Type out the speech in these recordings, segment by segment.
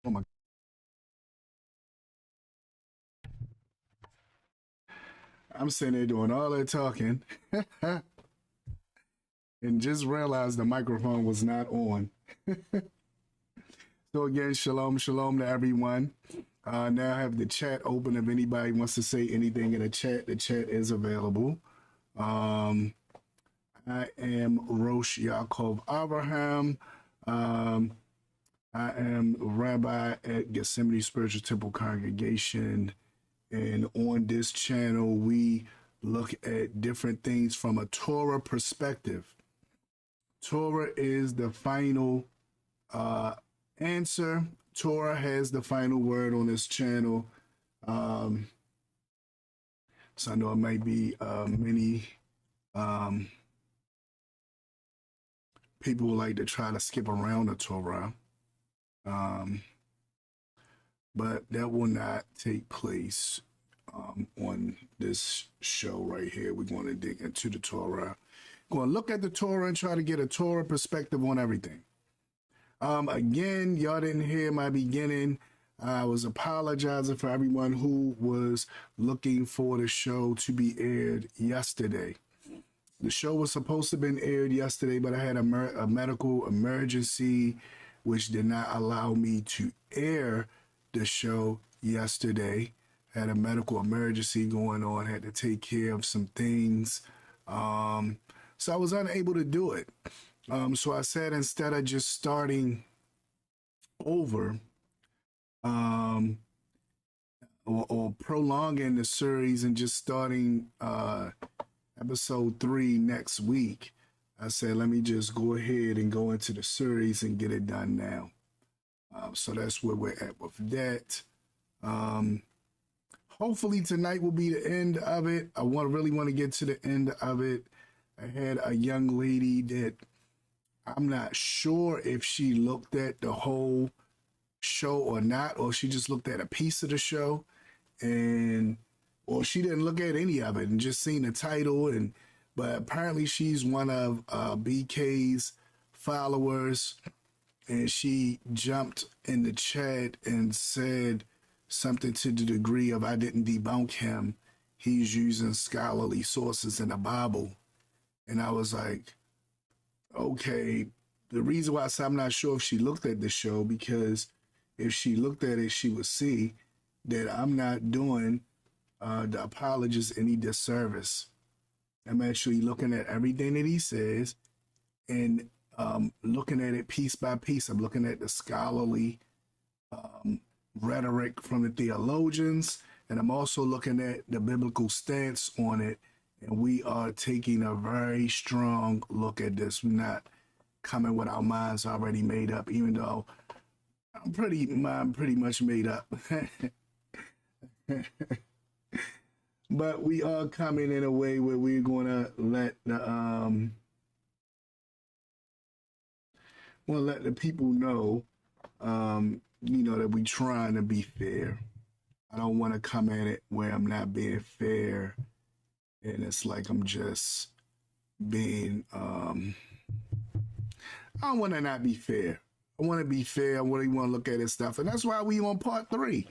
Oh my. I'm sitting there doing all that talking and just realized the microphone was not on. So again, shalom, shalom to everyone. Now I have the chat open. If anybody wants to say anything in the chat is available. I am Rosh Ya'acob Abraham. I am rabbi at Gethsemane Spiritual Temple Congregation. And on this channel, we look at different things from a Torah perspective. Torah is the final answer. Torah has the final word on this channel. So I know it might be many people would like to try to skip around the Torah. But that will not take place on this show right here. We're going to dig into the Torah. Going to look at the Torah and try to get a Torah perspective on everything. Again, y'all didn't hear my beginning. I was apologizing for everyone who was looking for the show to be aired yesterday. The show was supposed to have been aired yesterday, but I had a medical emergency, which did not allow me to air the show yesterday. Had a medical emergency going on, had to take care of some things. So I was unable to do it. So I said, instead of just starting over or prolonging the series and just starting episode 3 next week, I said, let me just go ahead and go into the series and get it done now. So that's where we're at with that. Hopefully tonight will be the end of it. I really want to get to the end of it. I had a young lady that I'm not sure if she looked at the whole show or not, or she just looked at a piece of the show, or she didn't look at any of it and just seen the title. But apparently she's one of BK's followers, and she jumped in the chat and said something to the degree of, I didn't debunk him. He's using scholarly sources in the Bible. And I was like, okay. The reason why I said I'm not sure if she looked at the show, because if she looked at it, she would see that I'm not doing the apologist any disservice. I'm actually looking at everything that he says and looking at it piece by piece. I'm looking at the scholarly rhetoric from the theologians, and I'm also looking at the biblical stance on it. And we are taking a very strong look at this. We're not coming with our minds already made up, even though I'm pretty much made up. But we are coming in a way where we're going to let the people know, that we're trying to be fair. I don't want to come at it where I'm not being fair, and it's like I'm just being, I don't want to not be fair. I want to be fair. I really want to look at this stuff. And that's why we on part 3.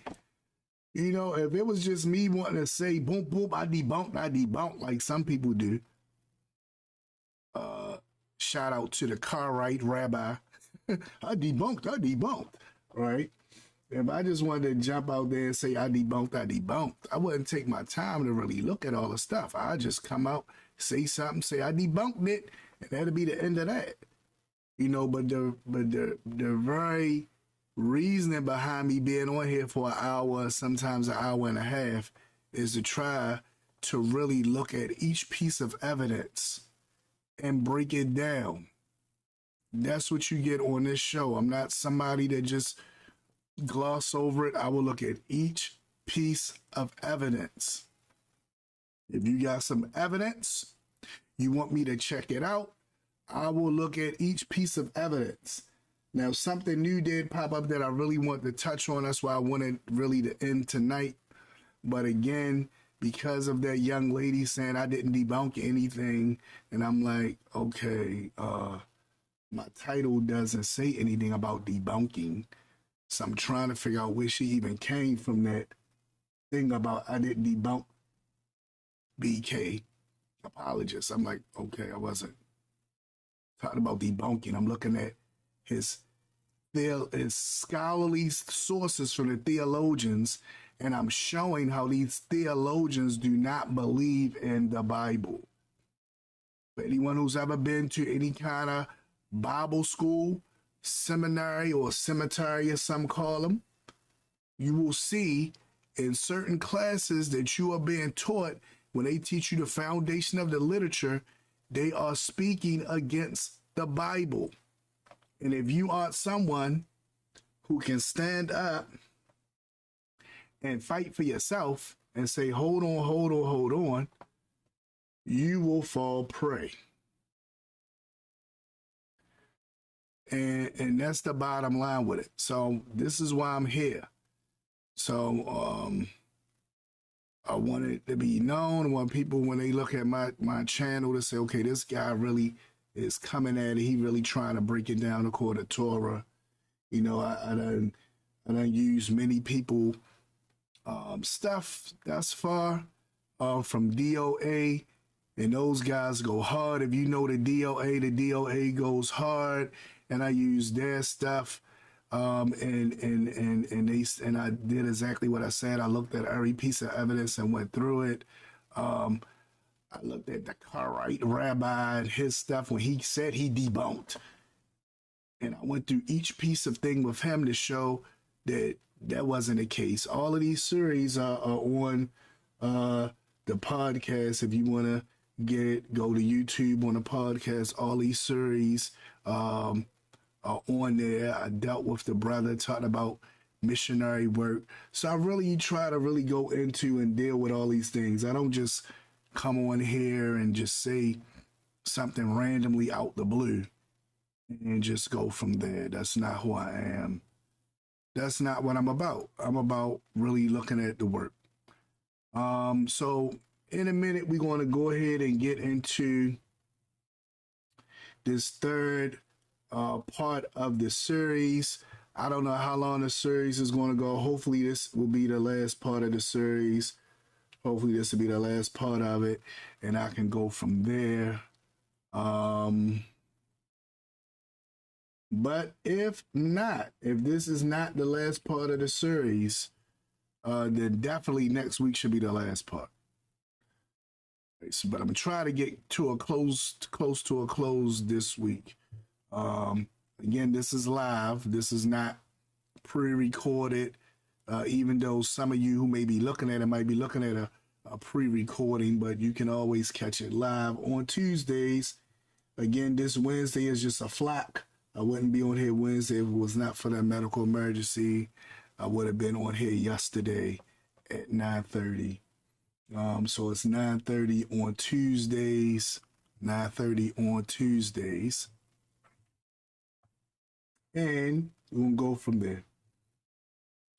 If it was just me wanting to say, boom, boom, I debunked, like some people do. Shout out to the Cartwright rabbi. I debunked, right? If I just wanted to jump out there and say I debunked, I wouldn't take my time to really look at all the stuff. I'd just come out, say something, say I debunked it, and that'd be the end of that. But the very reasoning behind me being on here for an hour, sometimes an hour and a half, is to try to really look at each piece of evidence and break it down. That's what you get on this show. I'm not somebody that just gloss over it. I will look at each piece of evidence. If you got some evidence, you want me to check it out, I will look at each piece of evidence. Now, something new did pop up that I really want to touch on. That's why I wanted really to end tonight. But again, because of that young lady saying I didn't debunk anything, and I'm like, okay, my title doesn't say anything about debunking. So I'm trying to figure out where she even came from that thing about I didn't debunk BK Apologist. I'm like, okay, I wasn't talking about debunking. I'm looking at his scholarly sources from the theologians, and I'm showing how these theologians do not believe in the Bible. For anyone who's ever been to any kind of Bible school, seminary, or cemetery, as some call them, you will see in certain classes that you are being taught, when they teach you the foundation of the literature, they are speaking against the Bible. And if you aren't someone who can stand up and fight for yourself and say, hold on, hold on, hold on, you will fall prey. And that's the bottom line with it. So this is why I'm here. So I want it to be known. I want people, when they look at my channel, to say, okay, this guy really is coming at it. He really trying to break it down according to Torah. You know, I done used many people stuff thus far from DOA, and those guys go hard. If you know the DOA goes hard, and I use their stuff. And I did exactly what I said. I looked at every piece of evidence and went through it. I looked at the Karaite rabbi and his stuff when he said he debunked. And I went through each piece of thing with him to show that that wasn't the case. All of these series are on the podcast. If you want to get it, go to YouTube on the podcast. All these series are on there. I dealt with the brother, talking about missionary work. So I really try to really go into and deal with all these things. I don't just come on here and just say something randomly out the blue and just go from there. That's not who I am. That's not what I'm about. I'm about really looking at the work. So in a minute, we're going to go ahead and get into this third part of the series. I don't know how long the series is going to go. Hopefully this will be the last part of the series. Hopefully this will be the last part of it, and I can go from there. But if not, if this is not the last part of the series, then definitely next week should be the last part. But I'm gonna try to get to a close to a close this week. Again, this is live. This is not pre-recorded. Even though some of you who may be looking at it might be looking at a pre-recording, but you can always catch it live on Tuesdays. Again, this Wednesday is just a flock. I wouldn't be on here Wednesday if it was not for that medical emergency. I would have been on here yesterday at 9:30. So it's 9:30 on Tuesdays. 9:30 on Tuesdays. And we're going to go from there.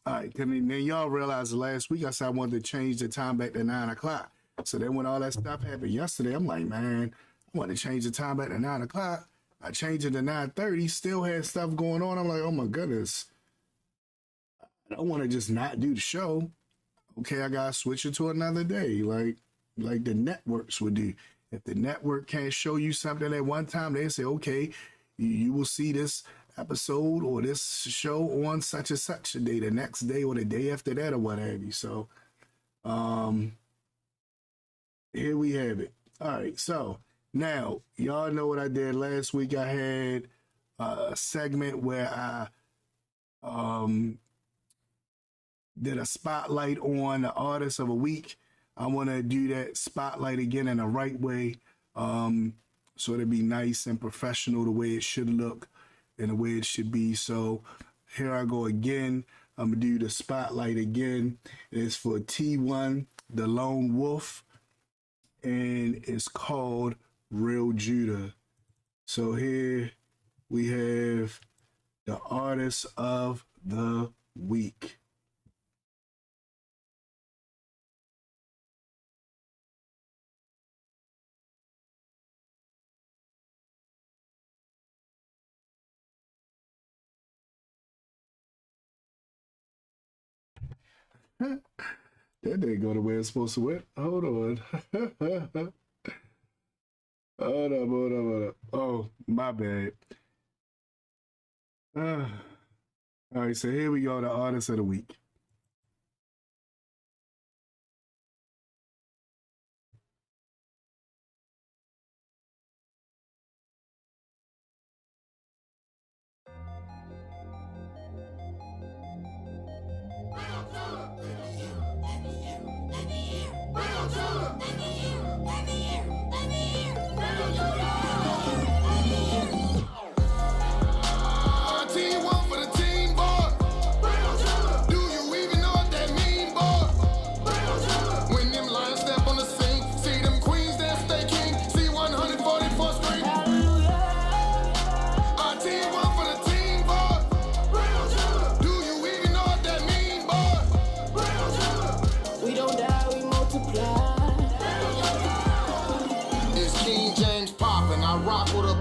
All right, then y'all realize last week I said I wanted to change the time back to 9 o'clock. So then when all that stuff happened yesterday, I'm like, man, I want to change the time back to 9 o'clock. I changed it to 9:30, still had stuff going on. I'm like, oh my goodness. I don't want to just not do the show. Okay, I got to switch it to another day, like the networks would do. If the network can't show you something at one time, they say, okay, you will see this episode or this show on such and such a day, the next day or the day after that or what have you. So here we have it. All right, so now y'all know what I did last week. I had a segment where I did a spotlight on the artist of a week. I want to do that spotlight again in the right way, so it'd be nice and professional, the way it should look and the way it should be. So here I go again. I'm gonna do the spotlight again. It's for T1, the Lone Wolf, and it's called Real Judah. So here we have the artist of the week. That didn't go the way it's supposed to went. Hold on. Hold up. Oh, my bad. All right, so here we go, the artist of the week.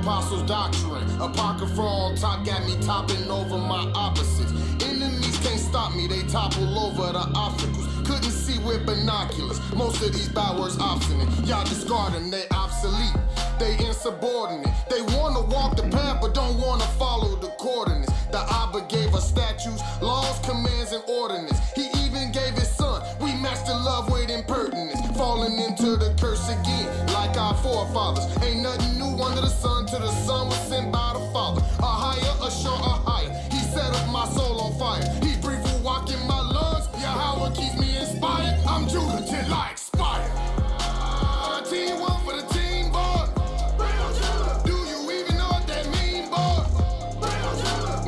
Apostles' doctrine, apocrypha on top got me topping over my opposites. Enemies can't stop me, they topple over the obstacles. Couldn't see with binoculars, most of these bad words obstinate. Y'all discarding, they obsolete, they insubordinate. They wanna walk the path but don't wanna follow the coordinates. The Abba gave us statutes, laws, commands, and ordinance. He even gave his son, we matched the love with impertinence. Falling into the curse again, like our forefathers. Ain't nothing new under the sun till the son was sent by the Father. A higher, a sure, a higher. He set up my soul on fire. He breathed a walk in my lungs. Yahweh keeps me inspired. I'm Judah till I expire. Team one for the team, boy. Do you even know what that mean, boy?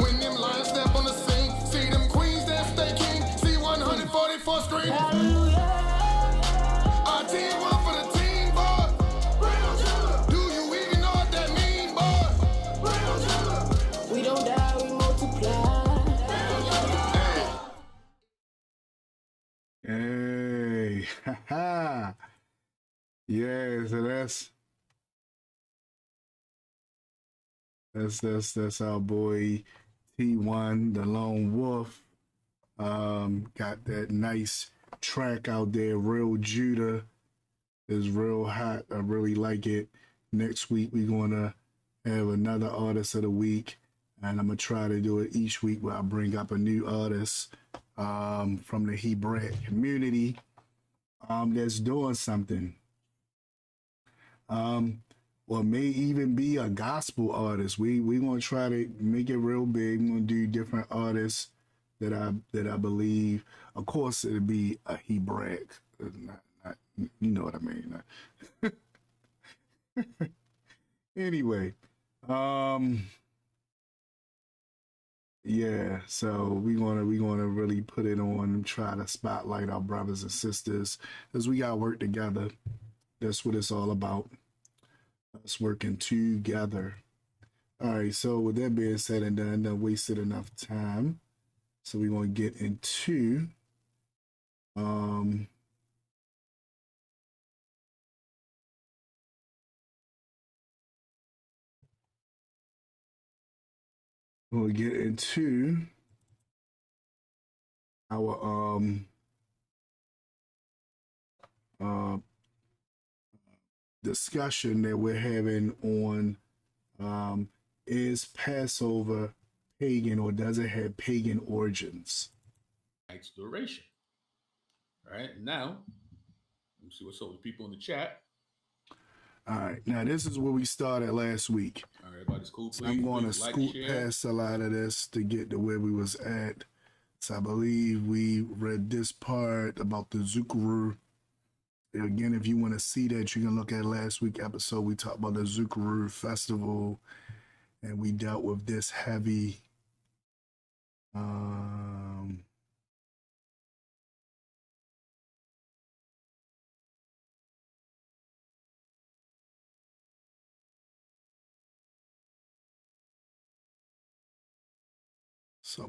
When them lions step on the scene, see them queens that stay king. See 144 screen. Team one for the team, boy. Do you even know what that mean, boy? We don't die, we multiply. Hey, haha. Yeah, so that's our boy T1, the Lone Wolf. Got that nice track out there, Real Judah. Is real hot. I really like it. Next week we're gonna have another artist of the week, and I'm gonna try to do it each week where I bring up a new artist from the Hebraic community that's doing something, or may even be a gospel artist. We gonna try to make it real big. We're gonna do different artists that I believe. Of course, it'll be a Hebraic. You know what I mean. Anyway, yeah, so we're gonna really put it on and try to spotlight our brothers and sisters, because we gotta work together. That's what it's all about. Us working together. All right, so with that being said and done, I wasted enough time. So we're gonna get into we'll get into our discussion that we're having on is Passover pagan, or does it have pagan origins? Exploration. All right, now let me see what's up with people in the chat. All right, now this is where we started last week. All right, everybody's cool. So I'm going to scoot past a lot of this to get to where we was at. So I believe we read this part about the Jeshurun. Again, if you want to see that, you can look at last week's episode. We talked about the Jeshurun festival, and we dealt with this heavy so I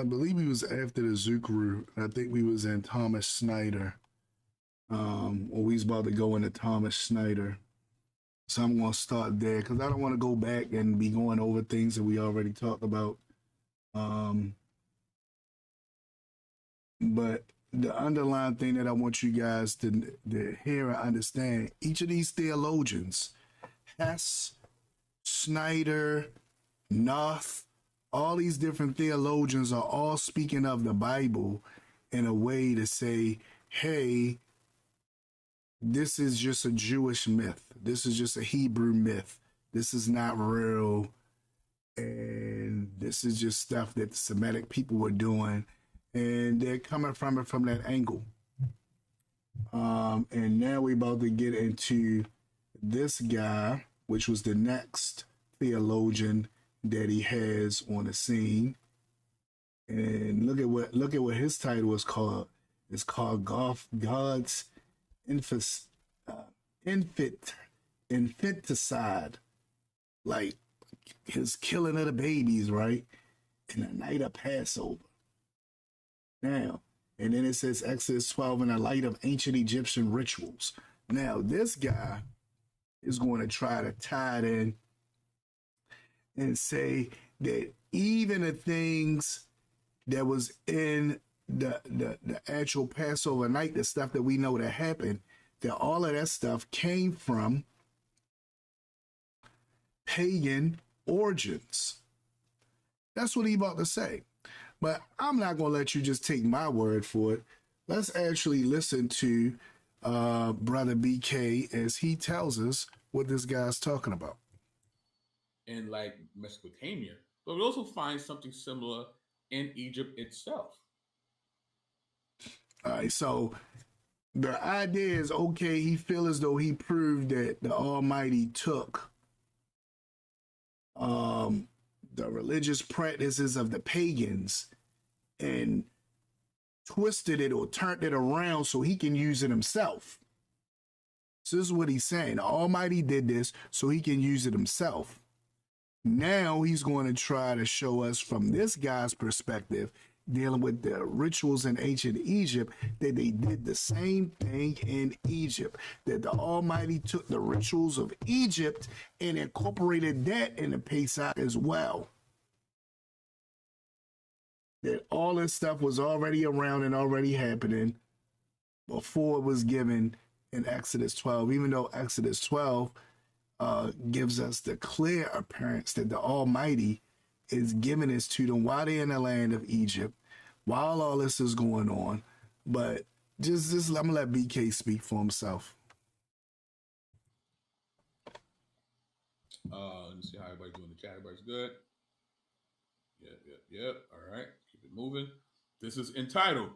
believe he was after the Jeshurun. I think we was in Thomas Snyder. Or we was about to go into Thomas Snyder. So I'm going to start there because I don't want to go back and be going over things that we already talked about. But the underlying thing that I want you guys to hear and understand, each of these theologians, Hess, Snyder, North, all these different theologians are all speaking of the Bible in a way to say, hey, this is just a Jewish myth. This is just a Hebrew myth. This is not real. And this is just stuff that the Semitic people were doing. And they're coming from it from that angle. And now we're about to get into this guy, which was the next theologian that he has on the scene. And look at what his title is called. It's called God's infanticide, like his killing of the babies, right? In the night of Passover. Now, and then it says Exodus 12 in the light of ancient Egyptian rituals. Now, this guy is going to try to tie it in and say that even the things that was in the actual Passover night, the stuff that we know that happened, that all of that stuff came from pagan origins. That's what he about to say. But I'm not going to let you just take my word for it. Let's actually listen to Brother BK as he tells us what this guy's talking about. In like Mesopotamia, but we also find something similar in Egypt itself. All right, so the idea is, okay, he feels as though he proved that the Almighty took the religious practices of the pagans and twisted it or turned it around so he can use it himself. So this is what he's saying. The Almighty did this so he can use it himself. Now he's going to try to show us from this guy's perspective, dealing with the rituals in ancient Egypt, that they did the same thing in Egypt, that the Almighty took the rituals of Egypt and incorporated that in the Pesach as well. That all this stuff was already around and already happening before it was given in Exodus 12, even though Exodus 12 gives us the clear appearance that the Almighty is giving this to them while they're in the land of Egypt, while all this is going on. But just I'm gonna let BK speak for himself. Let me see how everybody's doing in the chat. Everybody's good. Yep. All right, keep it moving. This is entitled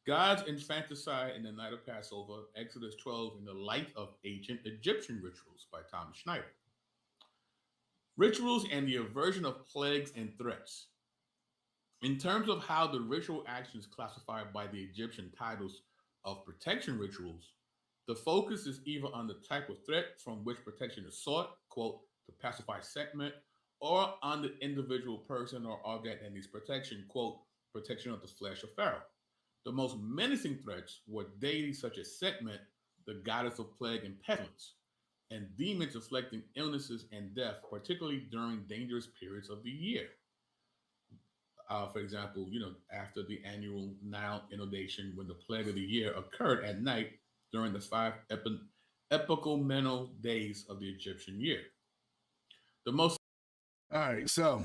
God's Infanticide in the Night of Passover, Exodus 12 in the Light of Ancient Egyptian Rituals by Thomas Schneider. Rituals and the aversion of plagues and threats. In terms of how the ritual actions classified by the Egyptian titles of protection rituals, the focus is either on the type of threat from which protection is sought, quote, to pacify segment, or on the individual person or object that needs protection, quote, protection of the flesh of Pharaoh. The most menacing threats were deities such as Sekhmet, the goddess of plague and pestilence, and demons inflicting illnesses and death, particularly during dangerous periods of the year. For example, after the annual Nile inundation, when the plague of the year occurred at night during the 5 epochal days of the Egyptian year. All right, so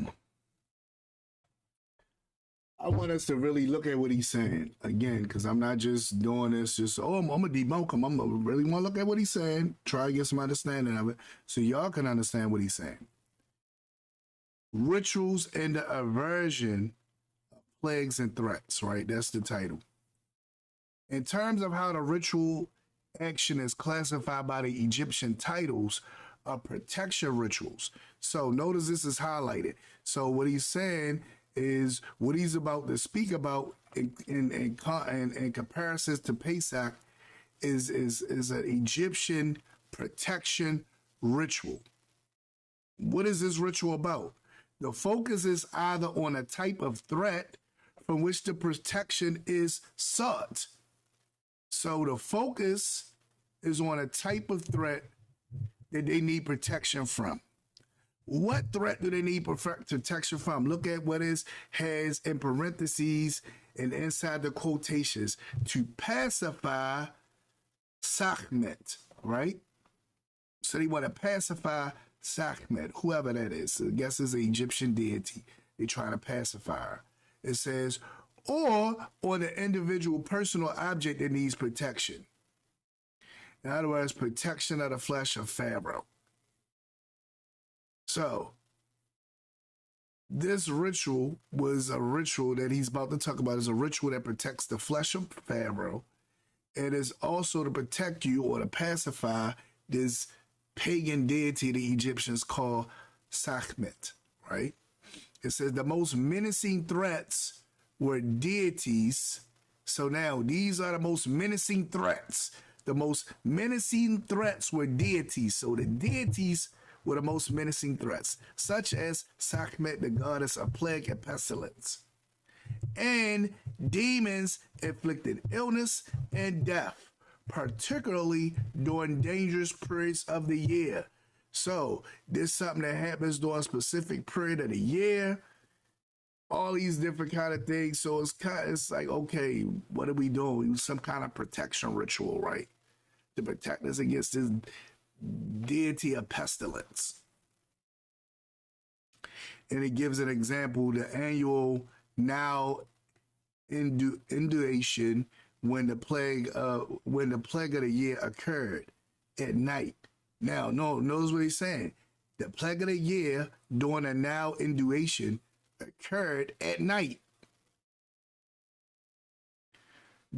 I want us to really look at what he's saying again, because I'm not just doing this I'm gonna debunk him. I'm gonna really want to look at what he's saying, try to get some understanding of it so y'all can understand what he's saying. Rituals and the aversion of plagues and threats, right? That's the title. In terms of how the ritual action is classified by the Egyptian titles are protection rituals. So notice this is highlighted. So what he's saying is what he's about to speak about in comparison to Pesach is an Egyptian protection ritual. What is this ritual about? The focus is either on a type of threat from which the protection is sought. So the focus is on a type of threat that they need protection from. What threat do they need protection from? Look at what has in parentheses and inside the quotations, to pacify Sekhmet, right? So they want to pacify Sekhmet, whoever that is. I guess it's an Egyptian deity. They're trying to pacify her. It says, or on an individual personal object that needs protection. In other words, protection of the flesh of Pharaoh. So, this ritual was a ritual that he's about to talk about, is a ritual that protects the flesh of Pharaoh. It is also to protect you or to pacify this pagan deity the Egyptians call Sekhmet, right? It says the most menacing threats were deities. So now these are the most menacing threats. The most menacing threats were deities. So the deities were the most menacing threats, such as Sekhmet, the goddess of plague and pestilence. And demons inflicted illness and death, particularly during dangerous periods of the year. So this is something that happens during a specific period of the year. All these different kind of things. So it's like, okay, what are we doing? Some kind of protection ritual, right? To protect us against this deity of pestilence. And it gives an example, the annual now induation when the plague of the year occurred at night. Now, notice what he's saying. The plague of the year during a now induation occurred at night.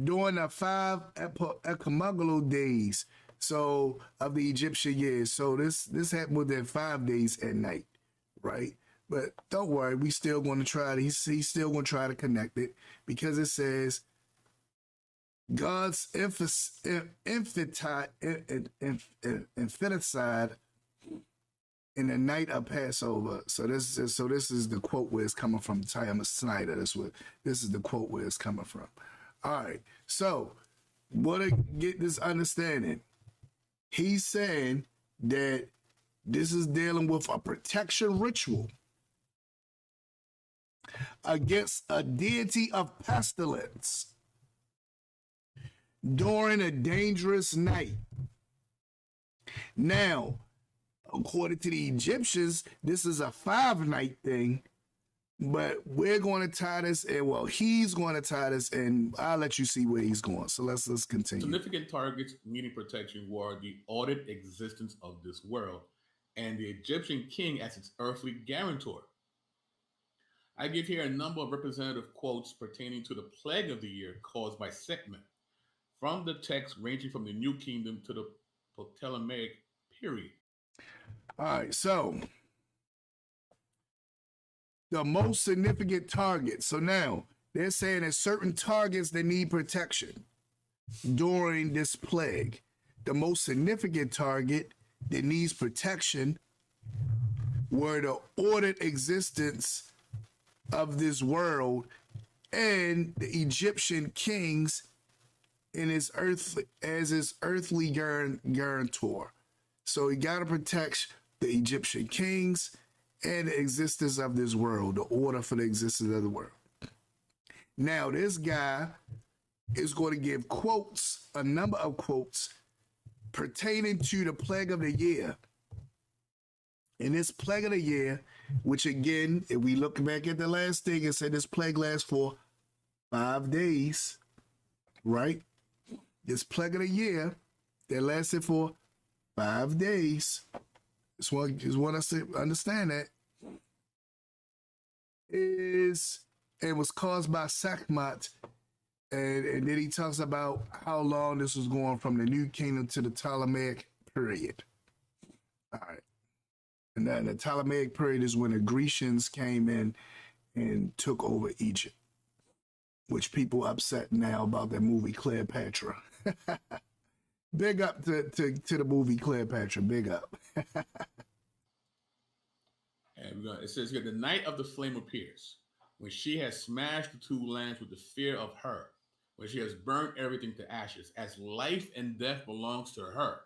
During the 5 Ecumogalo days, so of the Egyptian years. So this happened within 5 days at night, right? But don't worry, we still going to try to, he's still going to try to connect it, because it says God's infanticide in the night of Passover. So this is the quote where it's coming from. Tiama Snyder. This is the quote where it's coming from. All right. So what to get this understanding? He's saying that this is dealing with a protection ritual against a deity of pestilence during a dangerous night. Now, according to the Egyptians, this is a 5-night thing, but we're going to tie this in. Well, he's going to tie this in. I'll let you see where he's going. So let's continue. Significant targets needing protection were the ordered existence of this world and the Egyptian king as its earthly guarantor. I give here a number of representative quotes pertaining to the plague of the year caused by Sekhmet from the text ranging from the New Kingdom to the Ptolemaic period. All right, so the most significant target. So now they're saying there's certain targets that need protection during this plague. The most significant target that needs protection were the ordered existence of this world and the Egyptian kings in his earthly guarantor. So he got to protect the Egyptian kings and the existence of this world, the order for the existence of the world. Now, this guy is going to give quotes, a number of quotes pertaining to the plague of the year. And this plague of the year, which again, if we look back at the last thing, it said this plague lasts for 5 days, right? This plague of the year that lasted for 5 days. Just want us to understand that. It was caused by Sekhmet, and then he talks about how long this was going from the New Kingdom to the Ptolemaic period. All right. And then the Ptolemaic period is when the Grecians came in and took over Egypt, which people upset now about that movie Cleopatra. Big up to the movie Cleopatra. Big up. And it says here, the night of the flame appears, when she has smashed the 2 lands with the fear of her, when she has burnt everything to ashes, as life and death belongs to her,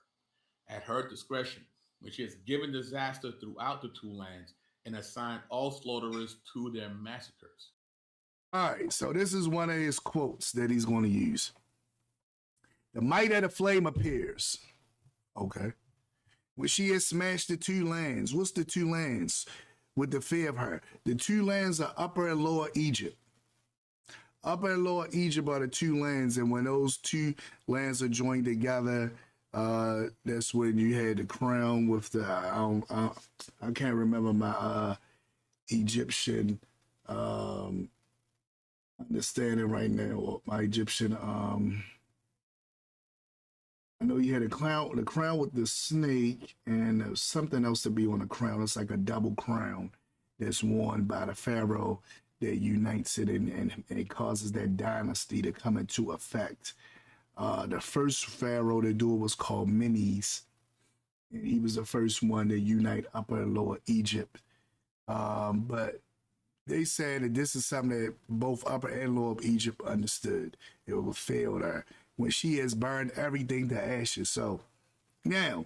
at her discretion, when she has given disaster throughout the 2 lands and assigned all slaughterers to their massacres. All right, so this is one of his quotes that he's going to use. The might of the flame appears. Okay. When she has smashed the two lands. What's the two lands? With the fear of her. The two lands are Upper and Lower Egypt. Upper and Lower Egypt are the two lands, and when those two lands are joined together, that's when you had the crown with the I can't remember my Egyptian understanding right now, or my Egyptian I know you had the crown with the snake, and something else to be on the crown. It's like a double crown that's worn by the pharaoh that unites it and it causes that dynasty to come into effect. The first pharaoh to do it was called Menes, and he was the first one to unite Upper and Lower Egypt. But they said that this is something that both Upper and Lower Egypt understood. It would fail her when she has burned everything to ashes. So now,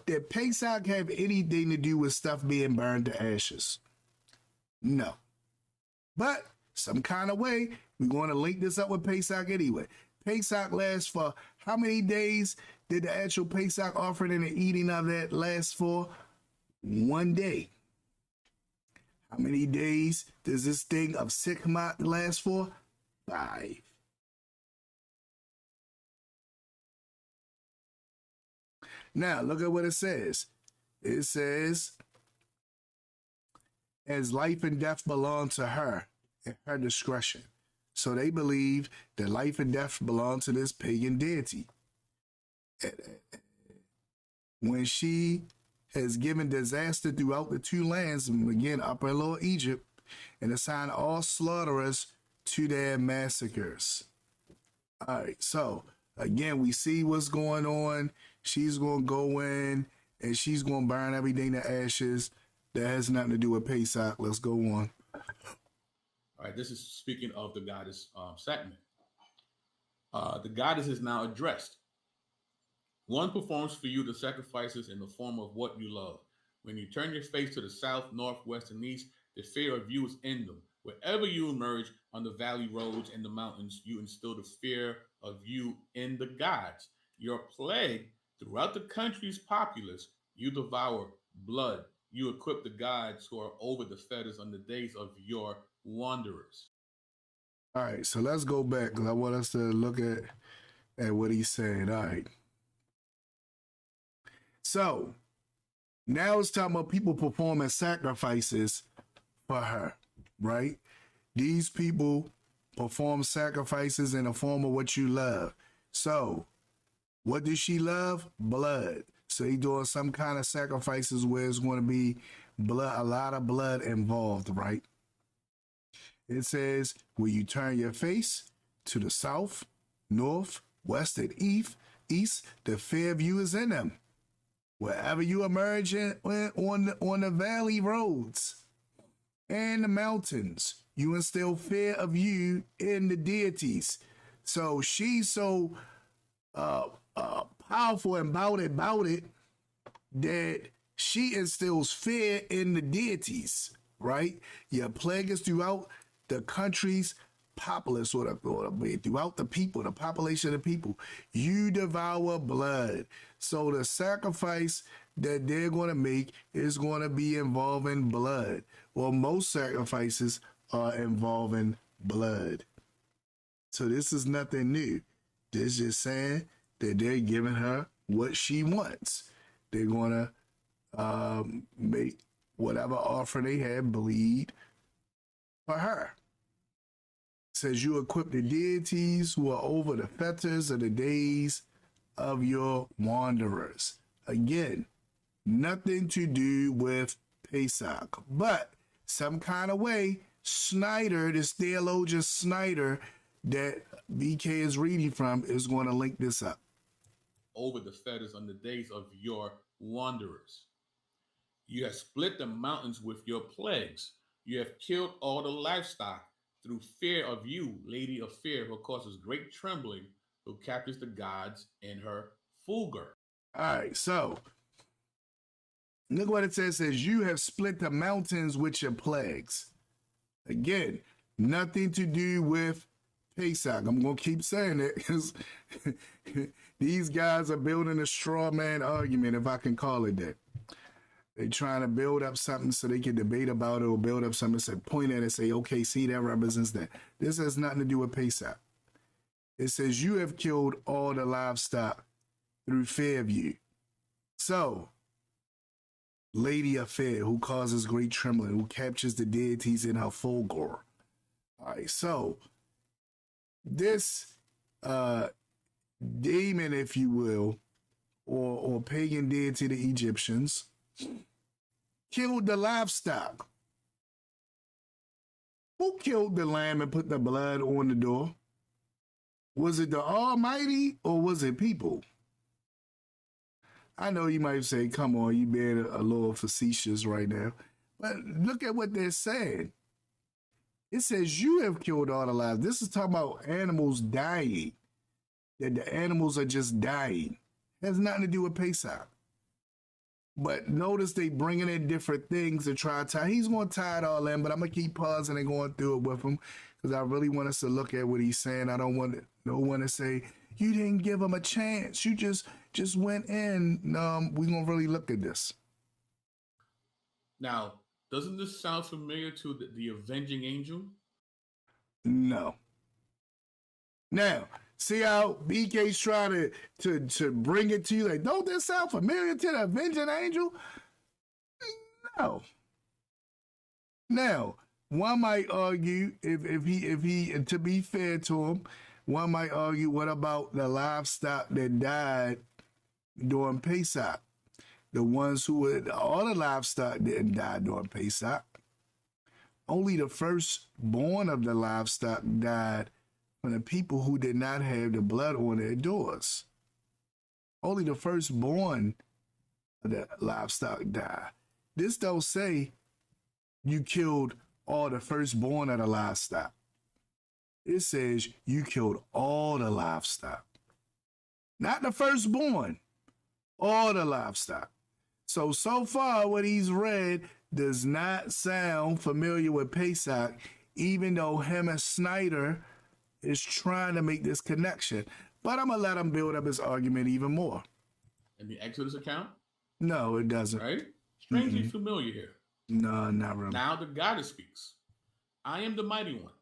did Pesach have anything to do with stuff being burned to ashes? No. But some kind of way, we're going to link this up with Pesach anyway. Pesach lasts for how many days did the actual Pesach offering and the eating of that last for? 1 day. How many days does this thing of Sikmat last for? 5. Now, look at what it says. It says, as life and death belong to her at her discretion. So they believed that life and death belong to this pagan deity. When she has given disaster throughout the two lands, and again, Upper and Lower Egypt, and assigned all slaughterers to their massacres. All right, so again, we see what's going on. She's going to go in and she's going to burn everything to ashes. That has nothing to do with Pesach. Let's go on. All right, this is speaking of the goddess Satman. The goddess is now addressed. One performs for you the sacrifices in the form of what you love. When you turn your face to the south, north, west, and east, the fear of you is in them. Wherever you emerge on the valley roads and the mountains, you instill the fear of you in the gods. Your plague throughout the country's populace, you devour blood. You equip the gods who are over the fetters on the days of your wanderers. All right, so let's go back because I want us to look at what he's saying. All right. So now it's talking about people performing sacrifices for her, right? These people perform sacrifices in the form of what you love. So what does she love? Blood. So he doing some kind of sacrifices where it's going to be blood, a lot of blood involved, right? It says, will you turn your face to the south, north, west, and east, the fear of you is in them. Wherever you emerge on the valley roads and the mountains, you instill fear of you in the deities. So she's so powerful and about it that she instills fear in the deities, right? Your plague is throughout the country's populace, or throughout the people, the population of the people. You devour blood. So the sacrifice that they're going to make is going to be involving blood. Well, most sacrifices are involving blood. So this is nothing new. This is just saying that they're giving her what she wants. They're going to make whatever offer they have bleed for her. It says you equip the deities who are over the fetters of the days of your wanderers. Again, nothing to do with Pesach, but some kind of way, Snyder, this theologian Snyder that BK is reading from, is going to link this up. Over the fetters on the days of your wanderers. You have split the mountains with your plagues. You have killed all the livestock through fear of you, Lady of Fear, who causes great trembling, who captures the gods in her fulgur. All right, so look what it says. It says, you have split the mountains with your plagues. Again, nothing to do with Pesach. I'm going to keep saying it because these guys are building a straw man argument, if I can call it that. They're trying to build up something so they can debate about it, or build up something, so point at it and say, okay, see, that represents that. This has nothing to do with Pesach. It says, you have killed all the livestock through fear of you. So, Lady of Fear, who causes great trembling, who captures the deities in her full gore. All right, so this demon, if you will, or pagan deity, the Egyptians, killed the livestock. Who killed the lamb and put the blood on the door? Was it the Almighty or was it people? I know you might say, come on, you being a little facetious right now. But look at what they're saying. It says you have killed all the lives. This is talking about animals dying. That the animals are just dying. It has nothing to do with Pesach. But notice they bringing in different things to try to tie. He's going to tie it all in, but I'm going to keep pausing and going through it with him because I really want us to look at what he's saying. I don't want no one to say, you didn't give him a chance. You just went in. We're going to really look at this. Now, doesn't this sound familiar to the avenging angel? No. Now, see how BK's trying to bring it to you? Like, don't this sound familiar to the avenging angel? No. Now, one might argue, if he to be fair to him, one might argue, what about the livestock that died during Pesach? The ones who were, all the livestock didn't die during Pesach. Only the firstborn of the livestock died from the people who did not have the blood on their doors. Only the firstborn of the livestock died. This don't say you killed all the firstborn of the livestock. It says you killed all the livestock. Not the firstborn, all the livestock. So far what he's read does not sound familiar with Pesach, even though him and Snyder is trying to make this connection. But I'm going to let him build up his argument even more. In the Exodus account? No, it doesn't. Right? Strangely familiar here. No, not really. Now the God speaks. I am the mighty one.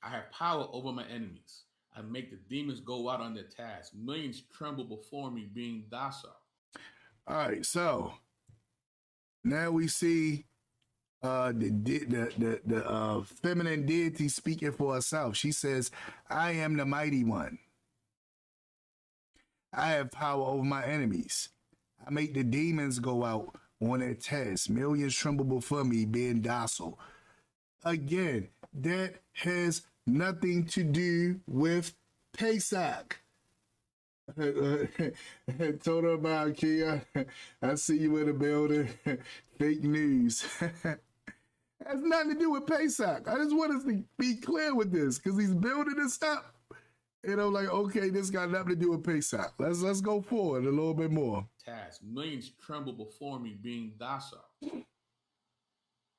I have power over my enemies. I make the demons go out on their task. Millions tremble before me, being docile. All right, so now we see the feminine deity speaking for herself. She says, I am the mighty one. I have power over my enemies. I make the demons go out on their task. Millions tremble before me, being docile. Again, that has nothing to do with Pesach. Told her about Kia. I see you in the building. Fake news. Has nothing to do with Pesach. I just want us to be clear with this because he's building this up. And I'm like, okay, this got nothing to do with Pesach. Let's go forward a little bit more. Task. Millions tremble before me, being docile. And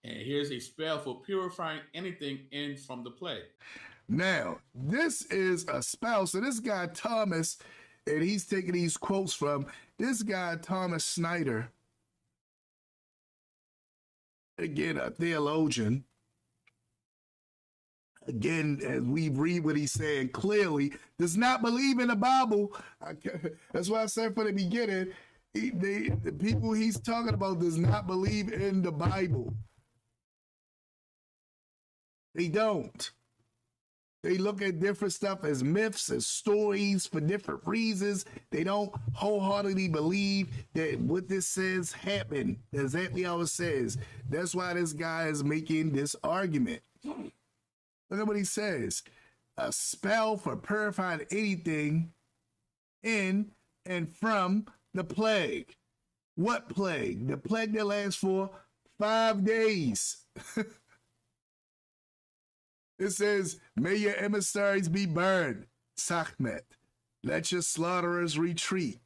here's a spell for purifying anything in from the plague. Now, this is a spell. So this guy, Thomas, and he's taking these quotes from this guy, Thomas Snyder. Again, a theologian. Again, as we read what he's saying clearly, does not believe in the Bible. That's why I said from the beginning, the people he's talking about does not believe in the Bible. They don't. They look at different stuff as myths, as stories for different reasons. They don't wholeheartedly believe that what this says happened. Exactly how it says. That's why this guy is making this argument. Look at what he says. A spell for purifying anything in and from the plague. What plague? The plague that lasts for 5 days. It says, may your emissaries be burned. Sachmet. Let your slaughterers retreat.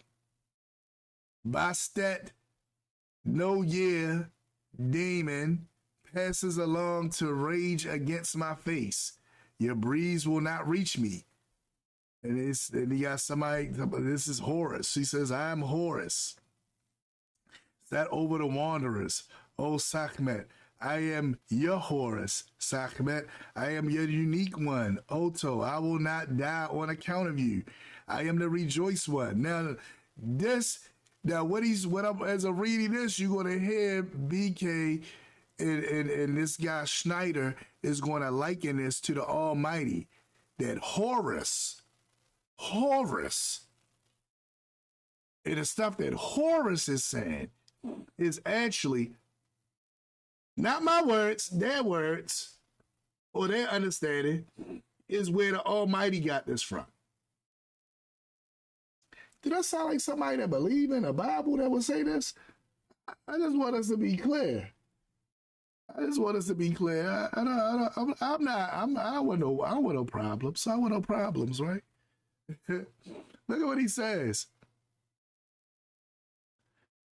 Bastet, no year, demon, passes along to rage against my face. Your breeze will not reach me. And you got somebody, this is Horus. She says, I am Horus. That over the wanderers. O Sekhmet, I am your Horus. Sekhmet, I am your unique one. Oto, I will not die on account of you. I am the rejoiced one. Now, as I'm reading this, you're going to hear BK and this guy Schneider is going to liken this to the Almighty. That Horus, and the stuff that Horus is saying is actually not my words, their words, or their understanding is where the Almighty got this from. Did that sound like somebody that believe in the Bible that would say this? I just want us to be clear. I don't want no problems. I want no problems, right? Look at what he says.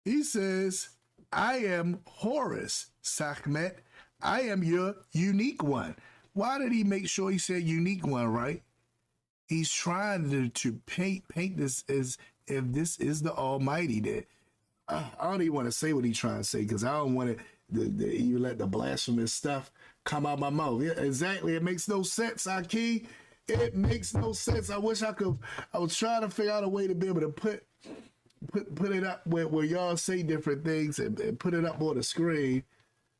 He says, I am Horus, Sekhmet. I am your unique one. Why did he make sure he said unique one, right? He's trying to paint this as if this is the Almighty. That I don't even want to say what he's trying to say because I don't want to even let the blasphemous stuff come out my mouth. Yeah, exactly. It makes no sense, Aki. It makes no sense. I wish I could. I was trying to figure out a way to be able to put it up where y'all say different things and put it up on the screen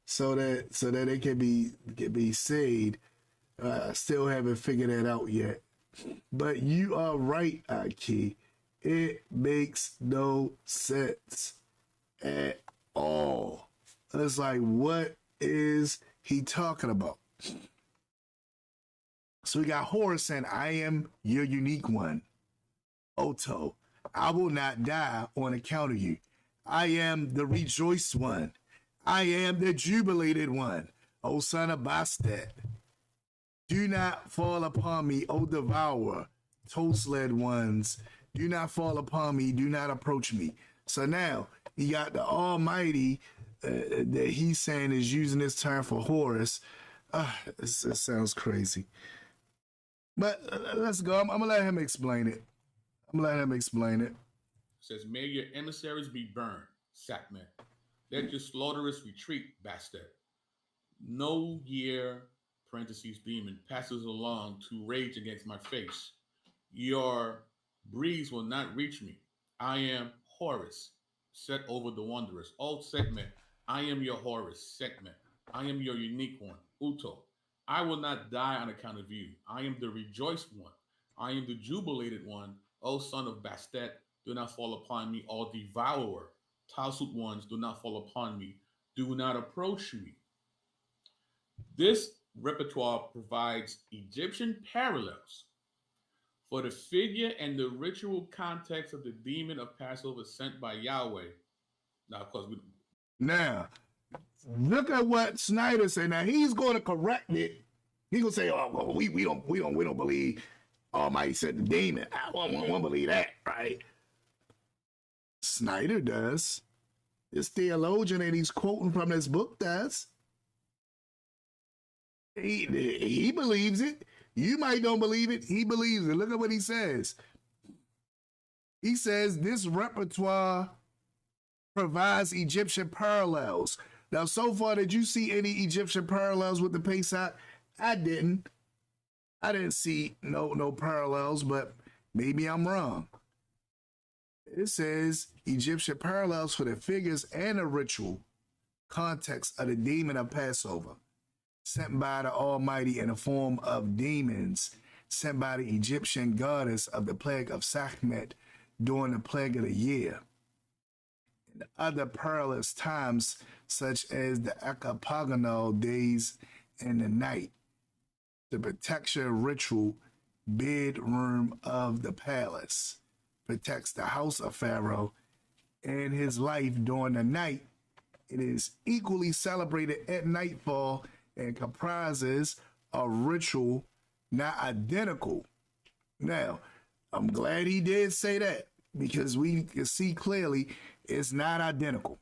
so that it can be saved. I still haven't figured that out yet. But you are right, Aki. It makes no sense at all. It's like, what is he talking about? So we got Horus saying, I am your unique one. Oto, I will not die on account of you. I am the rejoiced one. I am the jubilated one. O son of Bastet. Do not fall upon me, O devourer, toast-led ones. Do not fall upon me. Do not approach me. So now you got the Almighty that he's saying is using this term for Horus. It sounds crazy. But let's go. I'm going to let him explain it. It says, may your emissaries be burned, Sekhmet. Let your slaughterous retreat, Bastet. No year, parentheses, demon, passes along to rage against my face. Your breeze will not reach me. I am Horus, set over the wanderers. O Sekhmet, I am your Horus, Sekhmet. I am your unique one, Uto. I will not die on account of you. I am the rejoiced one. I am the jubilated one. O son of Bastet, do not fall upon me. O devourer, tousled ones, do not fall upon me. Do not approach me. This repertoire provides Egyptian parallels for the figure and the ritual context of the demon of Passover sent by Yahweh. Now, of course, now look at what Snyder said. Now he's going to correct it. He's going to say, "Oh, well, we don't believe Almighty said the demon. I won't believe that, right?" Snyder does. This theologian that he's quoting from this book does. He believes it. You might don't believe it. He believes it. Look at what he says. He says this repertoire provides Egyptian parallels. Now, so far, did you see any Egyptian parallels with the Pesach? I didn't. I didn't see no parallels, but maybe I'm wrong. It says Egyptian parallels for the figures and the ritual context of the demon of Passover, sent by the Almighty in the form of demons, sent by the Egyptian goddess of the plague of Sekhmet during the plague of the year. And other perilous times, such as the Ecapagonal days and the night, the protection ritual bedroom of the palace protects the house of Pharaoh and his life during the night. It is equally celebrated at nightfall and comprises a ritual not identical. Now, I'm glad he did say that because we can see clearly it's not identical.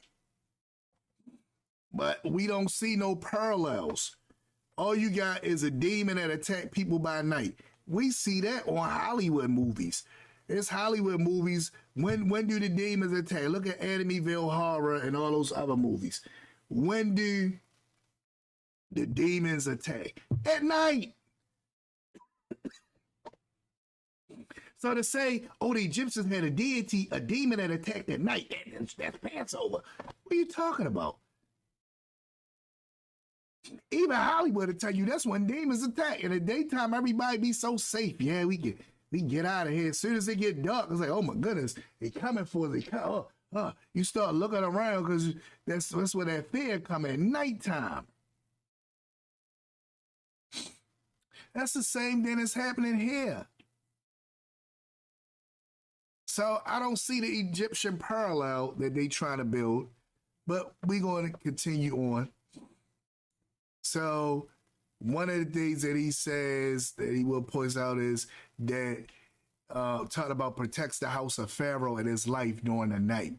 But we don't see no parallels. All you got is a demon that attack people by night. We see that on Hollywood movies. It's Hollywood movies. When do the demons attack? Look at Amityville Horror and all those other movies. When do the demons attack? At night. So to say, oh, the Egyptians had a deity, a demon that attacked at night, that's Passover. What are you talking about? Even Hollywood will tell you that's when demons attack. In the daytime, everybody be so safe. Yeah, we get out of here. As soon as it get dark, it's like, oh my goodness, they coming for us. You start looking around because that's where that fear come at nighttime. That's the same thing that's happening here. So I don't see the Egyptian parallel that they trying to build, but we're going to continue on. So one of the things that he says that he will point out is that talking about protects the house of Pharaoh and his life during the night.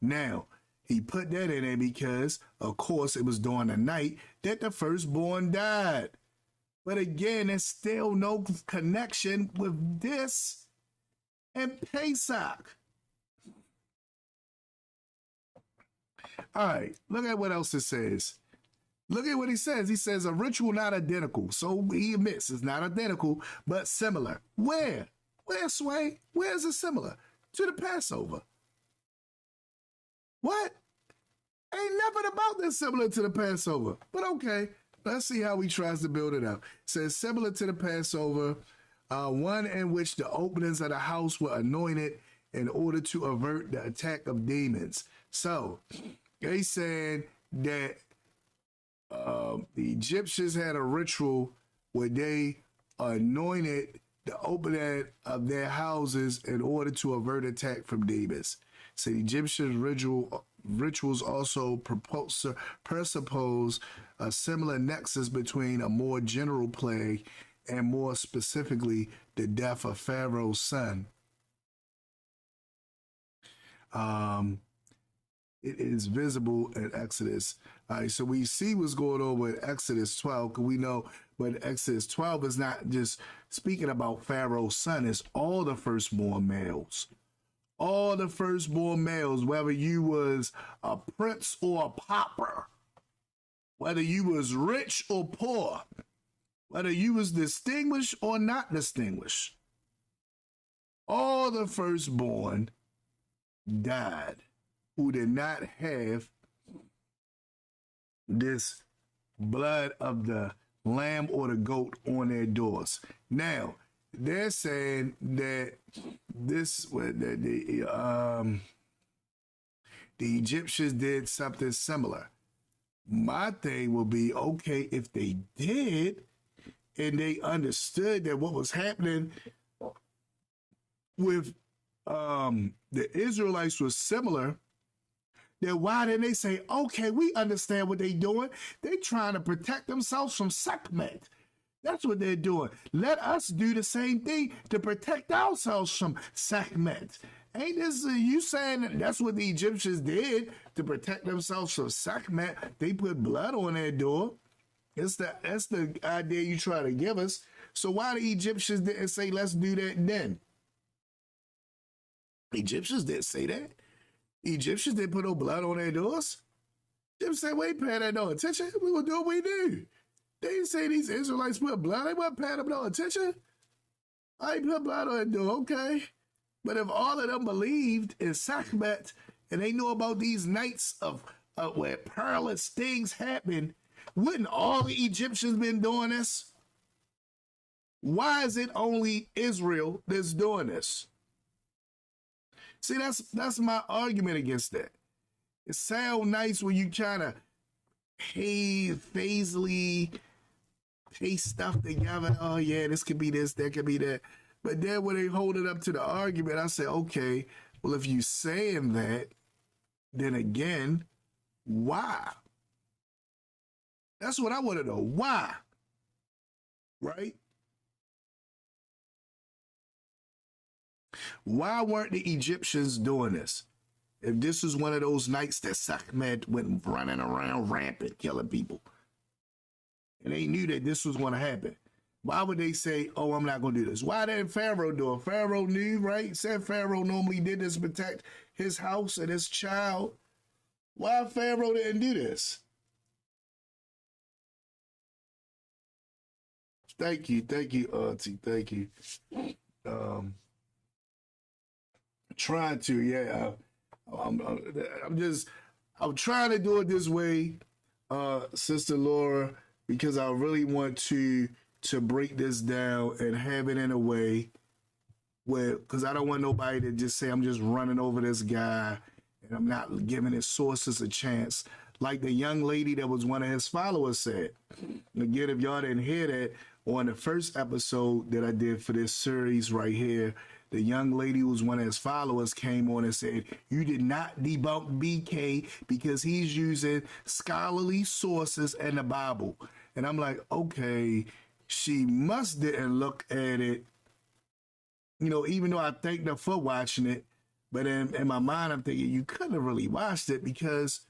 Now, he put that in there because, of course, it was during the night that the firstborn died. But again, there's still no connection with this and Pesach. All right, look at what else it says. Look at what he says. He says a ritual not identical. So he admits it's not identical, but similar. Where? Where, Sway? Where is it similar? To the Passover. What? Ain't nothing about this similar to the Passover. But okay, let's see how he tries to build it up. It says similar to the Passover, one in which the openings of the house were anointed in order to avert the attack of demons. So they said that the Egyptians had a ritual where they anointed the opening of their houses in order to avert attack from demons. So the Egyptian rituals also presuppose a similar nexus between a more general plague and more specifically the death of Pharaoh's son. It is visible in Exodus. All right, so we see what's going on with Exodus 12, because we know, but Exodus 12 is not just speaking about Pharaoh's son, it's all the firstborn males. All the firstborn males, whether you was a prince or a pauper, whether you was rich or poor, whether you was distinguished or not distinguished, all the firstborn died who did not have this blood of the lamb or the goat on their doors. Now, they're saying that the Egyptians did something similar. My thing will be, okay, if they did and they understood that what was happening with the Israelites was similar, then why didn't they say, okay, we understand what they're doing. They're trying to protect themselves from Sekhmet. That's what they're doing. Let us do the same thing to protect ourselves from Sekhmet. Ain't this you saying that's what the Egyptians did to protect themselves from Sekhmet? They put blood on their door. That's the idea you try to give us. So why the Egyptians didn't say, let's do that then? Egyptians didn't say that. Egyptians didn't put no blood on their doors. Them said, we ain't paying that no attention. We gonna do what we do. They didn't say these Israelites put blood. They weren't paying them no attention. I ain't put blood on their door, okay. But if all of them believed in Sekhmet and they knew about these nights of where perilous things happen, wouldn't all the Egyptians been doing this? Why is it only Israel that's doing this? See, that's my argument against that. It sounds nice when you kind of phasely paste stuff together. Oh yeah, this could be this, that could be that. But then when they hold it up to the argument, I say, okay, well, if you saying that, then again, why? That's what I want to know. Why? Right? Why weren't the Egyptians doing this? If this was one of those nights that Sekhmet went running around rampant, killing people, and they knew that this was going to happen, why would they say, oh, I'm not going to do this? Why didn't Pharaoh do it? Pharaoh knew, right? Said Pharaoh normally did this to protect his house and his child. Why Pharaoh didn't do this? Thank you, Auntie, thank you. Trying to, yeah. I'm trying to do it this way, Sister Laura, because I really want to break this down and have it in a way where, because I don't want nobody to just say I'm just running over this guy and I'm not giving his sources a chance. Like the young lady that was one of his followers said. Again, if y'all didn't hear that, on the first episode that I did for this series right here, the young lady who was one of his followers came on and said, you did not debunk BK because he's using scholarly sources in the Bible. And I'm like, okay, she must didn't look at it, you know, even though I thanked her for watching it, but in my mind, I'm thinking you couldn't have really watched it because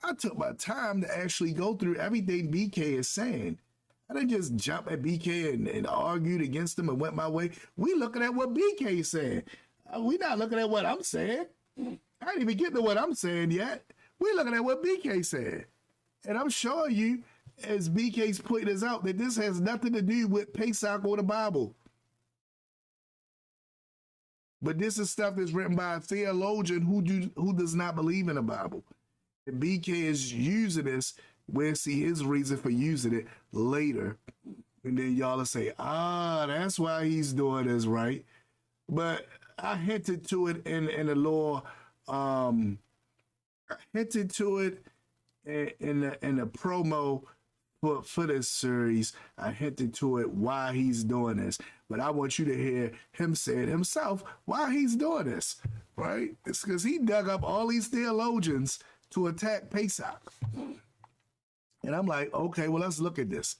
I took my time to actually go through everything BK is saying. I didn't just jump at BK and argued against him and went my way. We looking at what BK said. We not looking at what I'm saying. I didn't even get to what I'm saying yet. We looking at what BK said. And I'm showing you, as BK's pointing this out, that this has nothing to do with Pesach or the Bible. But this is stuff that's written by a theologian who does not believe in the Bible. And BK is using this. We'll see his reason for using it later. And then y'all will say, that's why he's doing this, right? But I hinted to it in the law. I hinted to it in the promo for this series. I hinted to it why he's doing this. But I want you to hear him say it himself why he's doing this, right? It's because he dug up all these theologians to attack Pesach. And I'm like, okay, well, let's look at this.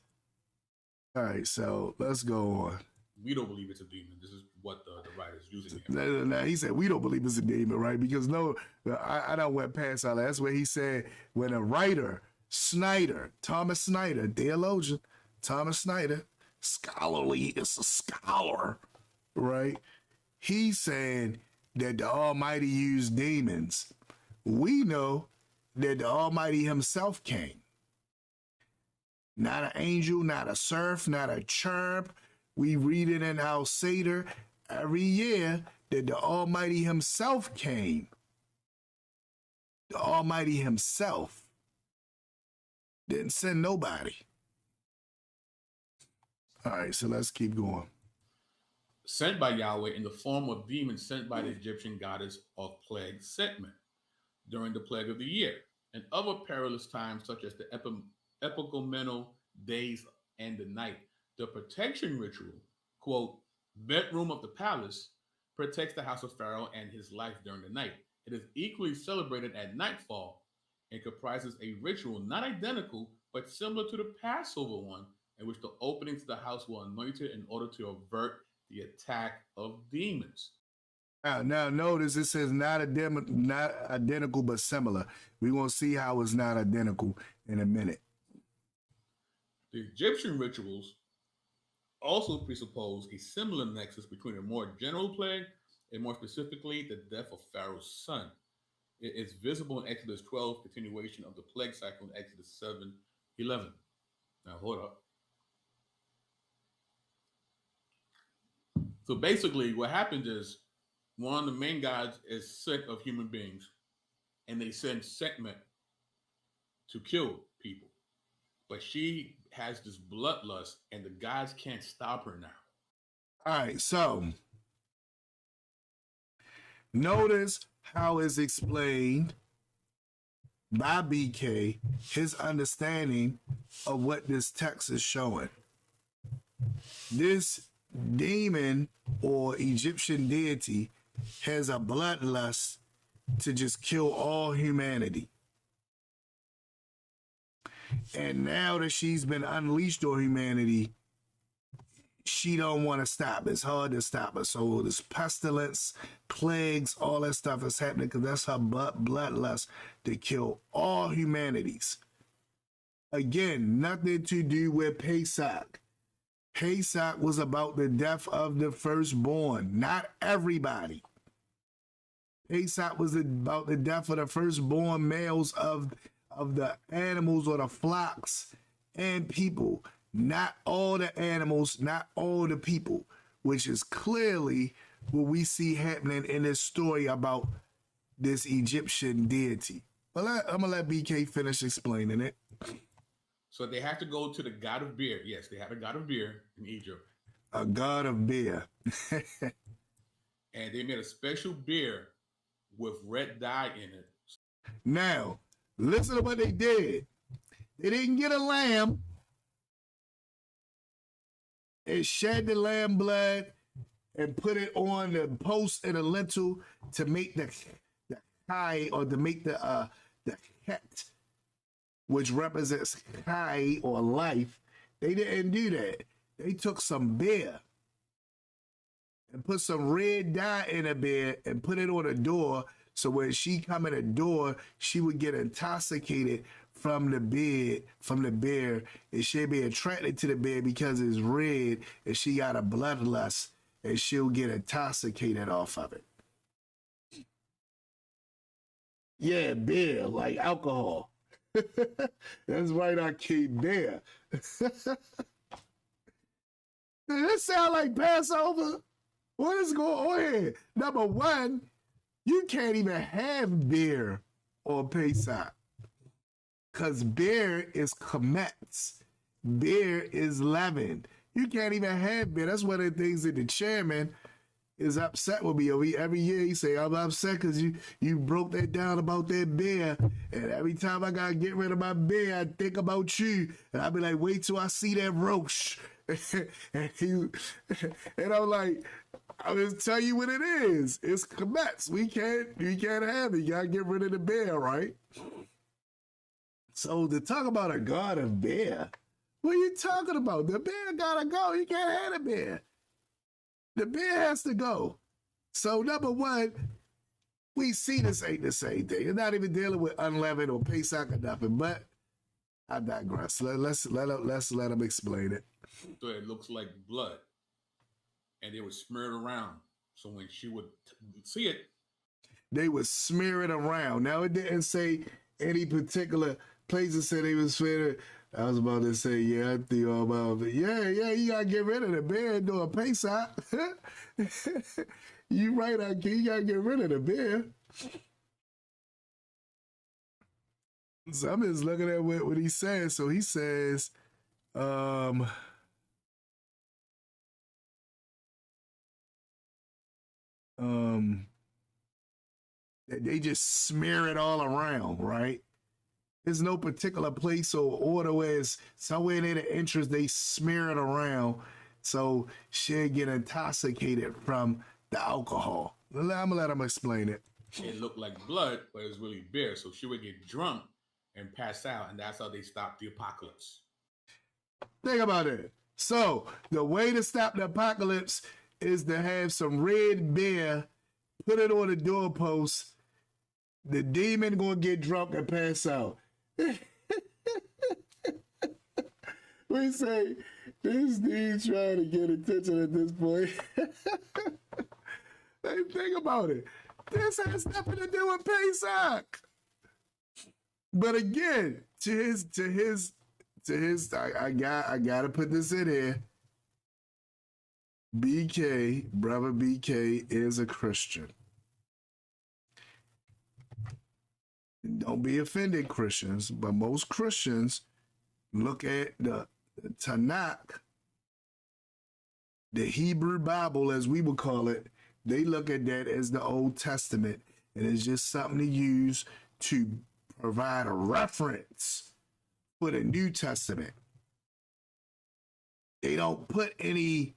All right, so let's go on. We don't believe it's a demon. This is what the writer's using. Now, he said, we don't believe it's a demon, right? Because I don't went past all that. That's where he said, when a writer, Thomas Snyder, theologian, Thomas Snyder, scholarly, it's a scholar, right? He's saying that the Almighty used demons. We know that the Almighty himself came. Not an angel, not a seraph, not a cherub. We read it in our Seder every year that the Almighty himself came. The Almighty himself didn't send nobody. All right, so let's keep going. Sent by Yahweh in the form of demons sent by the Egyptian goddess of plague Setmet during the plague of the year and other perilous times such as the epigomenal days and the night. The protection ritual, quote, bedroom of the palace, protects the house of Pharaoh and his life during the night. It is equally celebrated at nightfall and comprises a ritual not identical but similar to the Passover one, in which the openings to the house were anointed in order to avert the attack of demons. Now notice it says not identical but similar. We're going to see how it's not identical in a minute. The Egyptian rituals also presuppose a similar nexus between a more general plague and more specifically the death of Pharaoh's son. It is visible in Exodus 12, continuation of the plague cycle in Exodus 7:11. Now hold up. So basically what happens is one of the main gods is sick of human beings and they send Sekhmet to kill people. But she has this bloodlust, and the gods can't stop her now. All right, so notice how it's explained by BK, his understanding of what this text is showing. This demon or Egyptian deity has a bloodlust to just kill all humanity. And now that she's been unleashed on humanity, she don't want to stop. It's hard to stop her. So this pestilence, plagues, all that stuff is happening because that's her bloodlust to kill all humanities. Again, nothing to do with Pesach. Pesach was about the death of the firstborn, not everybody. Pesach was about the death of the firstborn males of the animals or the flocks and people. Not all the animals, not all the people, which is clearly what we see happening in this story about this Egyptian deity. But I'm going to let BK finish explaining it. So they have to go to the god of beer. Yes, they had a god of beer in Egypt. A god of beer. And they made a special beer with red dye in it. Now, listen to what they did. They didn't get a lamb and shed the lamb blood and put it on the post and the lintel to make the high, or to make the het, which represents high or life. They didn't do that. They took some beer and put some red dye in a beer and put it on a door, so when she come in the door, she would get intoxicated from the beer, and she'll be attracted to the beer because it's red, and she got a bloodlust, and she'll get intoxicated off of it. Yeah, beer, like alcohol. That's right, I keep beer. Does this sound like Passover? What is going on here? Number one, you can't even have beer on Pesach. Because beer is chametz. Beer is leaven. You can't even have beer. That's one of the things that the chairman is upset with me. Every year he say, I'm upset because you broke that down about that beer. And every time I got to get rid of my beer, I think about you. And I be like, wait till I see that roach. and I'm like, I'll just tell you what it is. It's chametz. You can't have it. You got to get rid of the beer, right? So to talk about a god of beer, what are you talking about? The beer gotta go. You can't have the beer. The beer has to go. So number one, we see this ain't the same thing. It's not even dealing with unleavened or Pesach or nothing, but I digress. Let's let them explain it. So it looks like blood. And they would smear it around. So when she would see it, they would smear it around. Now it didn't say any particular places said they was smearing. I was about to say, yeah, I think all about it. Yeah, you gotta get rid of the beer and do a Pesach. You right, you gotta get rid of the beer. So I'm just looking at what he says. So he says, they just smear it all around, right? There's no particular place or order where it's somewhere near the entrance, they smear it around so she'll get intoxicated from the alcohol. I'm gonna let them explain it. It looked like blood, but it was really beer. So she would get drunk and pass out, and that's how they stopped the apocalypse. Think about it. So the way to stop the apocalypse is to have some red beer, put it on the doorpost. The demon gonna get drunk and pass out. We say this dude trying to get attention at this point. Hey, think about it. This has nothing to do with Pesach. But again, to his, I gotta put this in here. Brother BK is a Christian. Don't be offended, Christians, but most Christians look at the Tanakh, the Hebrew Bible, as we would call it. They look at that as the Old Testament, and it's just something to use to provide a reference for the New Testament. They don't put any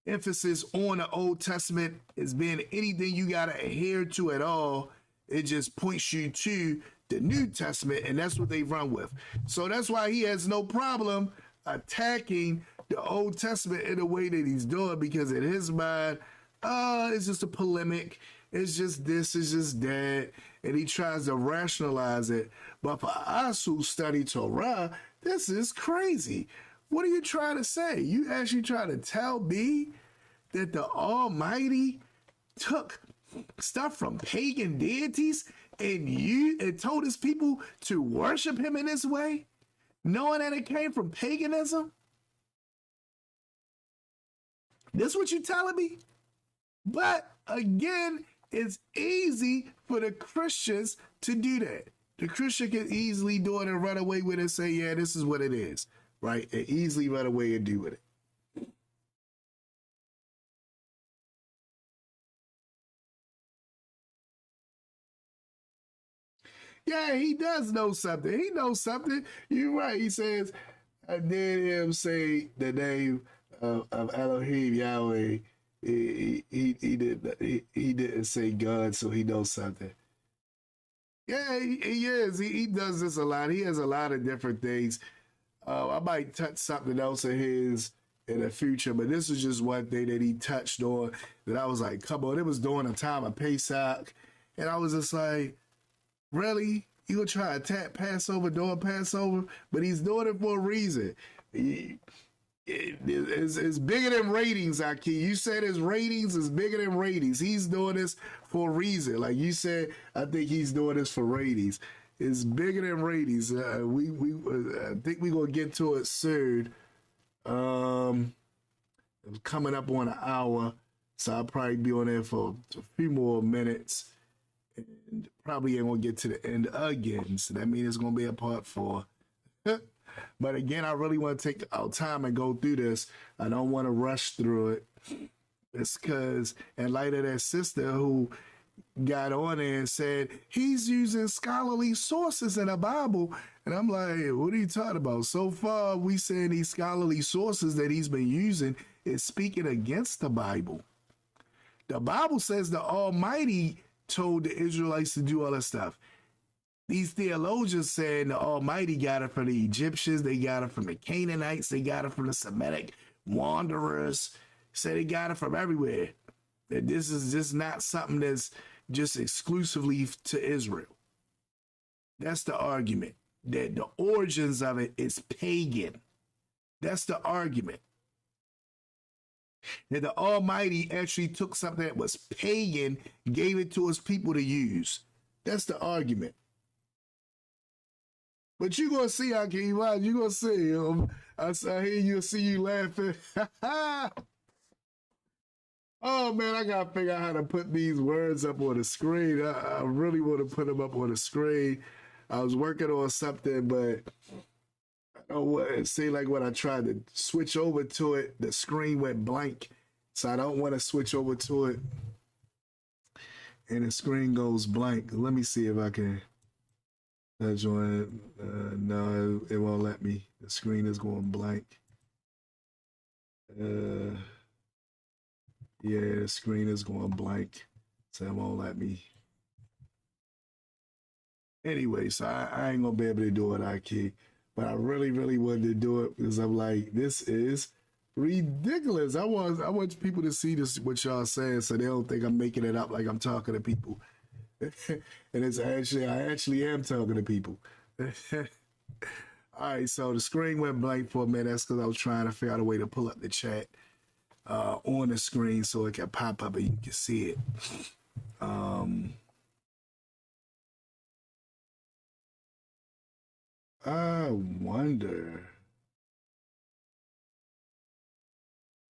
emphasis on the Old Testament as being anything you got to adhere to at all. It just points you to the New Testament, and that's what they run with. So that's why he has no problem attacking the Old Testament in the way that he's doing, because in his mind, it's just a polemic. It's just this, it's just that. And he tries to rationalize it. But for us who study Torah, this is crazy. What are you trying to say? You actually trying to tell me that the Almighty took stuff from pagan deities and told his people to worship him in this way, knowing that it came from paganism? This what you telling me? But again, it's easy for the Christians to do that. The Christian can easily do it and run away with it and say, yeah, this is what it is, right? And easily run away and do with it. Yeah, he does know something. He knows something. You're right. He says, I did him say the name of Elohim, Yahweh. He didn't say God, so he knows something. Yeah, he is. He does this a lot. He has a lot of different things. I might touch something else of his in the future, but this is just one thing that he touched on that I was like, come on. It was during the time of Pesach, and I was just like, really? You gonna try to attack Passover during Passover? But he's doing it for a reason. It's bigger than ratings, Aki. You said his ratings is bigger than ratings. He's doing this for a reason. Like you said, I think he's doing this for ratings. It's bigger than ratings. I think we're going to get to it soon. It's coming up on an hour, so I'll probably be on there for a few more minutes. And probably ain't going to get to the end again. So that means it's going to be a part 4. But again, I really want to take our time and go through this. I don't want to rush through it. It's because in light of that sister who got on there and said, he's using scholarly sources in the Bible. And I'm like, what are you talking about? So far, we saying these scholarly sources that he's been using is speaking against the Bible. The Bible says the Almighty told the Israelites to do all that stuff. These theologians saying the Almighty got it from the Egyptians, they got it from the Canaanites, they got it from the Semitic wanderers, say they got it from everywhere. That this is just not something that's just exclusively to Israel. That's the argument. That the origins of it is pagan. That's the argument. That the Almighty actually took something that was pagan, gave it to his people to use. That's the argument. But you're going to see, Akeem, you're going to see. I hear you, see you laughing. Oh, man, I got to figure out how to put these words up on the screen. I really want to put them up on the screen. I was working on something, but I don't know what, it seemed like when I tried to switch over to it, the screen went blank. So I don't want to switch over to it. And the screen goes blank. Let me see if I can. Join. No, it won't let me. The screen is going blank. Yeah, the screen is going blank, so it won't let me. Anyway, so I ain't gonna be able to do it, Ike. But I really, really wanted to do it because I'm like, this is ridiculous. I want people to see this, what y'all saying, so they don't think I'm making it up like I'm talking to people. And it's actually, I actually am talking to people. All right, so the screen went blank for a minute. That's because I was trying to figure out a way to pull up the chat on the screen so it can pop up and you can see it. I wonder.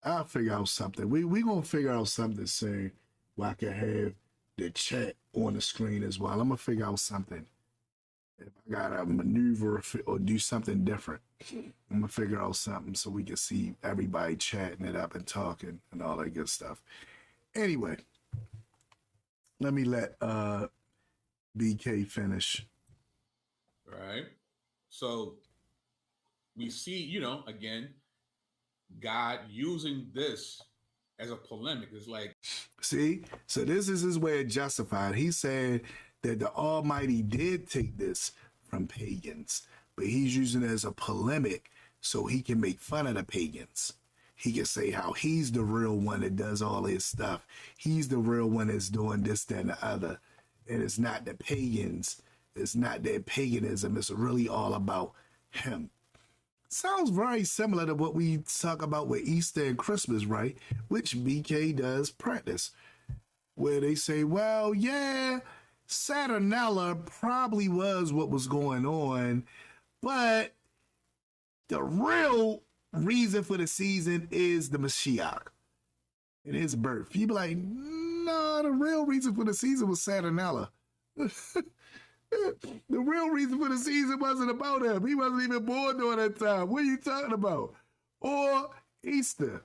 I'll figure out something. We gonna figure out something soon where I can have the chat on the screen as well. I'm gonna figure out something. If I gotta maneuver or do something different, I'm gonna figure out something so we can see everybody chatting it up and talking and all that good stuff. Anyway, let me let BK finish. Right. So we see, again, God using this as a polemic. It's like, see, so this is his way of justifying. He said that the Almighty did take this from pagans, but he's using it as a polemic so he can make fun of the pagans. He can say how he's the real one that does all his stuff. He's the real one that's doing this, that, and the other. And it's not the pagans. It's not their paganism. It's really all about him. Sounds very similar to what we talk about with Easter and Christmas, right? Which BK does practice. Where they say, well, yeah, Saturnalia probably was what was going on, but the real reason for the season is the Mashiach and his birth. You be like, no, the real reason for the season was Saturnalia. The real reason for the season wasn't about him. He wasn't even born during that time. What are you talking about? Or Easter.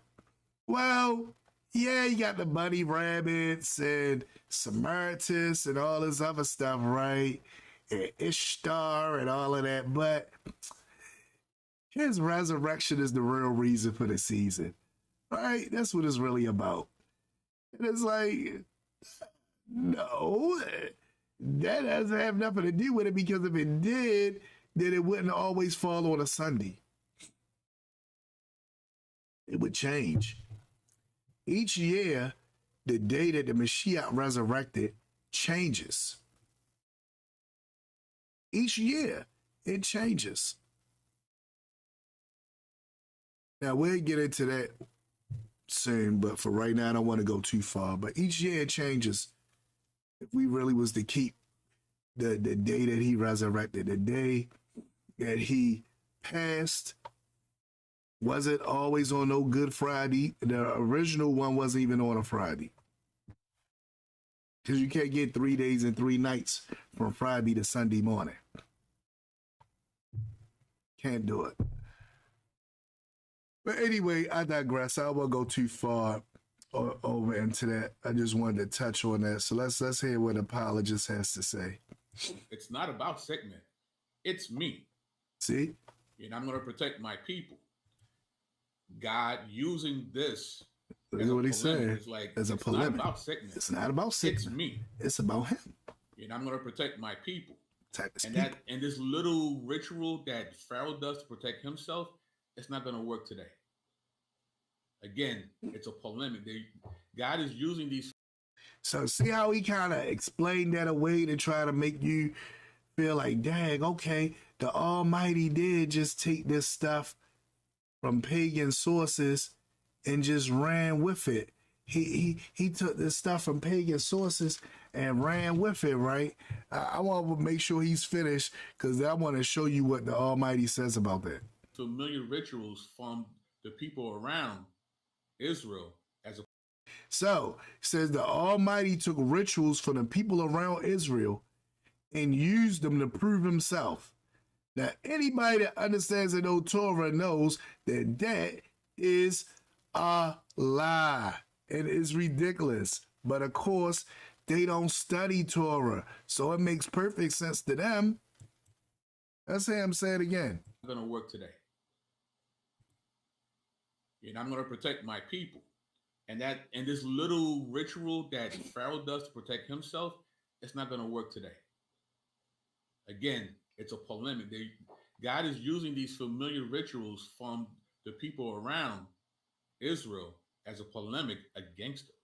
Well, yeah, you got the bunny rabbits and Samaritus and all this other stuff, right? And Ishstar and all of that, but his resurrection is the real reason for the season, right? That's what it's really about. And it's like, no, that doesn't have nothing to do with it, because if it did, then it wouldn't always fall on a Sunday. It would change. Each year, the day that the Mashiach resurrected changes. Each year, it changes. Now, we'll get into that soon, but for right now, I don't want to go too far. But each year, it changes. If we really was to keep the day that he resurrected, the day that he passed, was it always on no Good Friday? The original one wasn't even on a Friday. Because you can't get 3 days and 3 nights from Friday to Sunday morning. Can't do it. But anyway, I digress. I won't go too far over into that. I just wanted to touch on that. So let's hear what Apologist has to say. It's not about segment. It's me. See? And I'm going to protect my people. God using this. Look at what he's saying. It's like, as a it's polemic. not about segment. It's not about segment. It's me. It's about him. And I'm going to protect my people. Protect And this little ritual that Pharaoh does to protect himself, it's not going to work today. Again, it's a polemic. God is using these. So see how he kind of explained that away to try to make you feel like, dang, okay, the Almighty did just take this stuff from pagan sources and just ran with it. He took this stuff from pagan sources and ran with it, right? I want to make sure he's finished, because I want to show you what the Almighty says about that. Familiar rituals from the people around Israel as a. So it says the Almighty took rituals from the people around Israel and used them to prove himself. Now, anybody that understands the old Torah knows that that is a lie. It is ridiculous. But of course, they don't study Torah, so it makes perfect sense to them. Let's hear him say it again. Going to work today. And I'm going to protect my people. And this little ritual that Pharaoh does to protect himself, it's not going to work today. Again, it's a polemic. God is using these familiar rituals from the people around Israel as a polemic against them.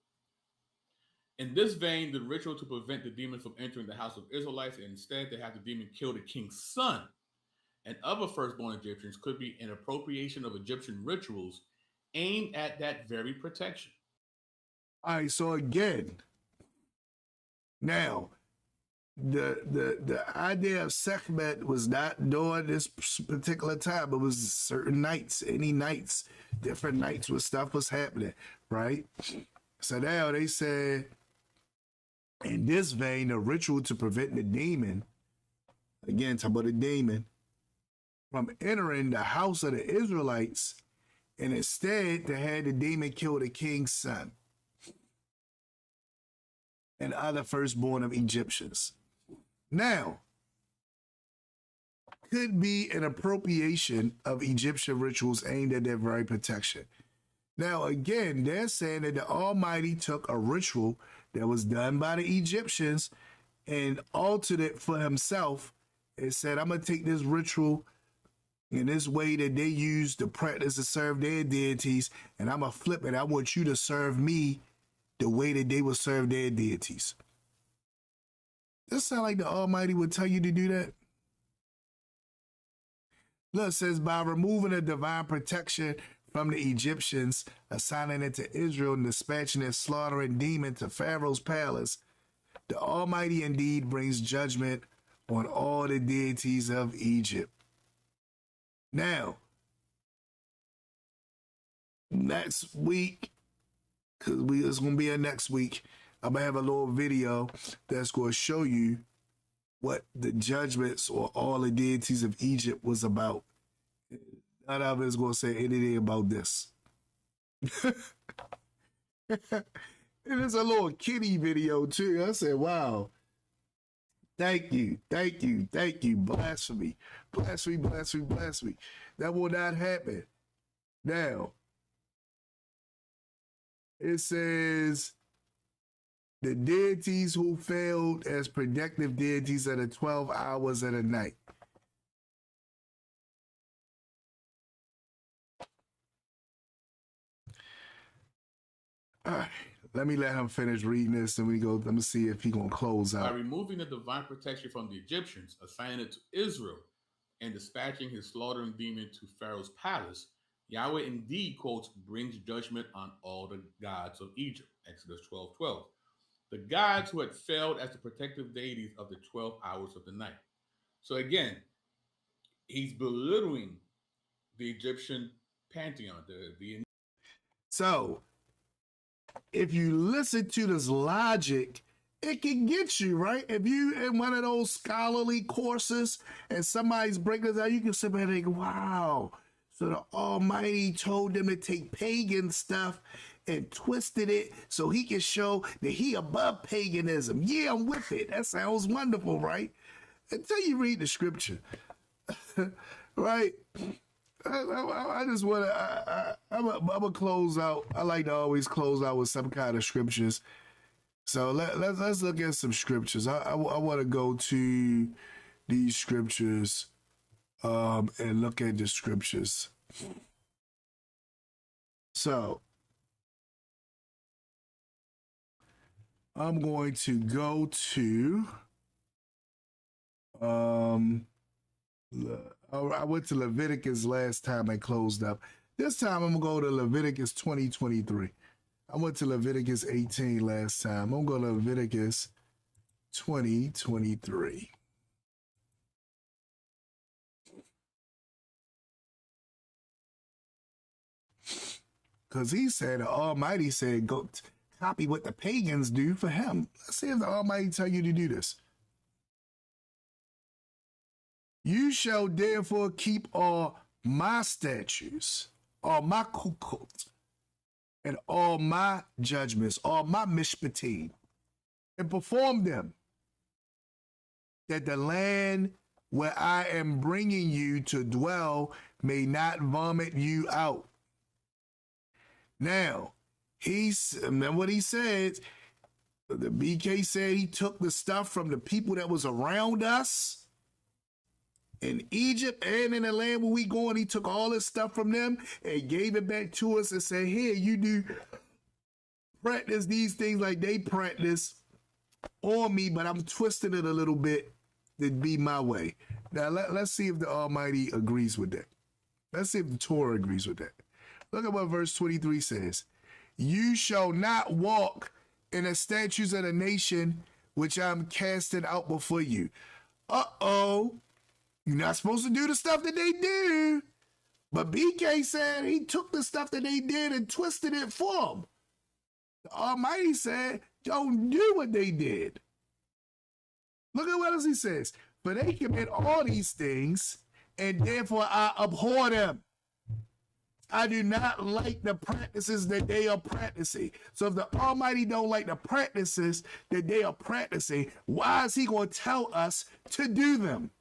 In this vein, the ritual to prevent the demon from entering the house of Israelites, and instead they have the demon kill the king's son and other firstborn Egyptians, could be an appropriation of Egyptian rituals aimed at that very protection. All right, so again, now, the idea of Sekhmet was not during this particular time. It was certain nights, any nights, different nights where stuff was happening, right? So now they said, in this vein, the ritual to prevent the demon, again, talk about the demon, from entering the house of the Israelites, and instead to have the demon kill the king's son and other firstborn of Egyptians. Now, could be an appropriation of Egyptian rituals aimed at their very protection. Now, again, they're saying that the Almighty took a ritual that was done by the Egyptians and altered it for himself and said, I'm going to take this ritual in this way that they use to practice to serve their deities, and I'm going to flip it. I want you to serve me the way that they would serve their deities. Does it sound like the Almighty would tell you to do that? Look, it says, by removing the divine protection from the Egyptians, assigning it to Israel, and dispatching their slaughtering demon to Pharaoh's palace, the Almighty indeed brings judgment on all the deities of Egypt. Now, next week, because it's going to be a next week, I'm going to have a little video that's going to show you what the judgments or all the deities of Egypt was about. None of it is going to say anything about this. And it's a little kiddie video too. I said, wow. Thank you, thank you, thank you. Blasphemy, blasphemy, blasphemy, blasphemy. That will not happen. Now, it says the deities who failed as protective deities of the 12 hours of the night. All right, let me let him finish reading this, and let me see if he's going to close out. By removing the divine protection from the Egyptians, assigning it to Israel, and dispatching his slaughtering demon to Pharaoh's palace, Yahweh indeed, quotes, brings judgment on all the gods of Egypt, Exodus 12:12. The gods who had failed as the protective deities of the 12 hours of the night. So again, he's belittling the Egyptian pantheon. So, if you listen to this logic, it can get you, right? If you in one of those scholarly courses and somebody's breaking this out, you can sit back and think, wow. So the Almighty told them to take pagan stuff and twisted it so he can show that he above paganism. Yeah, I'm with it. That sounds wonderful, right? Until you read the scripture, right? I just want to, I'm going to close out. I like to always close out with some kind of scriptures. So let's look at some scriptures. I want to go to these scriptures and look at the scriptures. So I'm going to go to, I went to Leviticus last time and closed up. This time I'm going to go to Leviticus 20:23. I went to Leviticus 18 last time. I'm going to Leviticus 20:23. Because he said, the Almighty said, go copy what the pagans do for him. Let's see if the Almighty tell you to do this. You shall therefore keep all my statutes, all my kukot, and all my judgments, all my mishpatim, and perform them, that the land where I am bringing you to dwell may not vomit you out. Now, remember what he said, the BK said he took the stuff from the people that was around us, in Egypt and in the land where we going. He took all this stuff from them and gave it back to us and said, here, you do practice these things like they practice on me, but I'm twisting it a little bit to be my way. Now, let's see if the Almighty agrees with that. Let's see if the Torah agrees with that. Look at what verse 23 says. You shall not walk in the statutes of the nation which I'm casting out before you. Uh-oh. You're not supposed to do the stuff that they do. But BK said he took the stuff that they did and twisted it for them. The Almighty said, don't do what they did. Look at what else he says. For they commit all these things, and therefore I abhor them. I do not like the practices that they are practicing. So if the Almighty don't like the practices that they are practicing, why is he going to tell us to do them?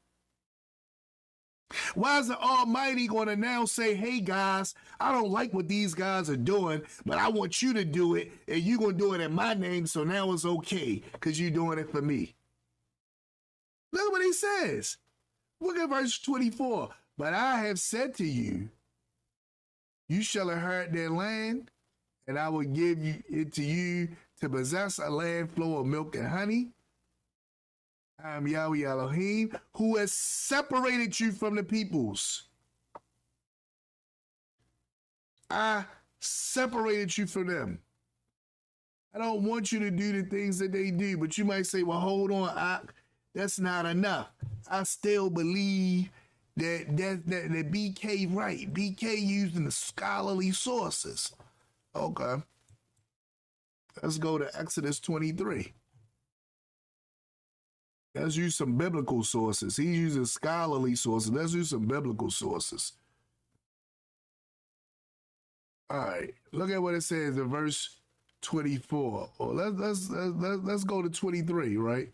Why is the Almighty going to now say, hey guys, I don't like what these guys are doing, but I want you to do it, and you're going to do it in my name, so now it's okay because you're doing it for me. Look at what he says. Look at verse 24. But I have said to you, you shall inherit their land, and I will give it to you to possess a land flow of milk and honey. I am Yahweh Elohim, who has separated you from the peoples. I separated you from them. I don't want you to do the things that they do, but you might say, well, hold on, that's not enough. I still believe that BK right. BK using the scholarly sources. Okay. Let's go to Exodus 23. Let's use some biblical sources. He uses scholarly sources. Let's use some biblical sources. All right. Look at what it says in verse 24. Or let's go to 23, right?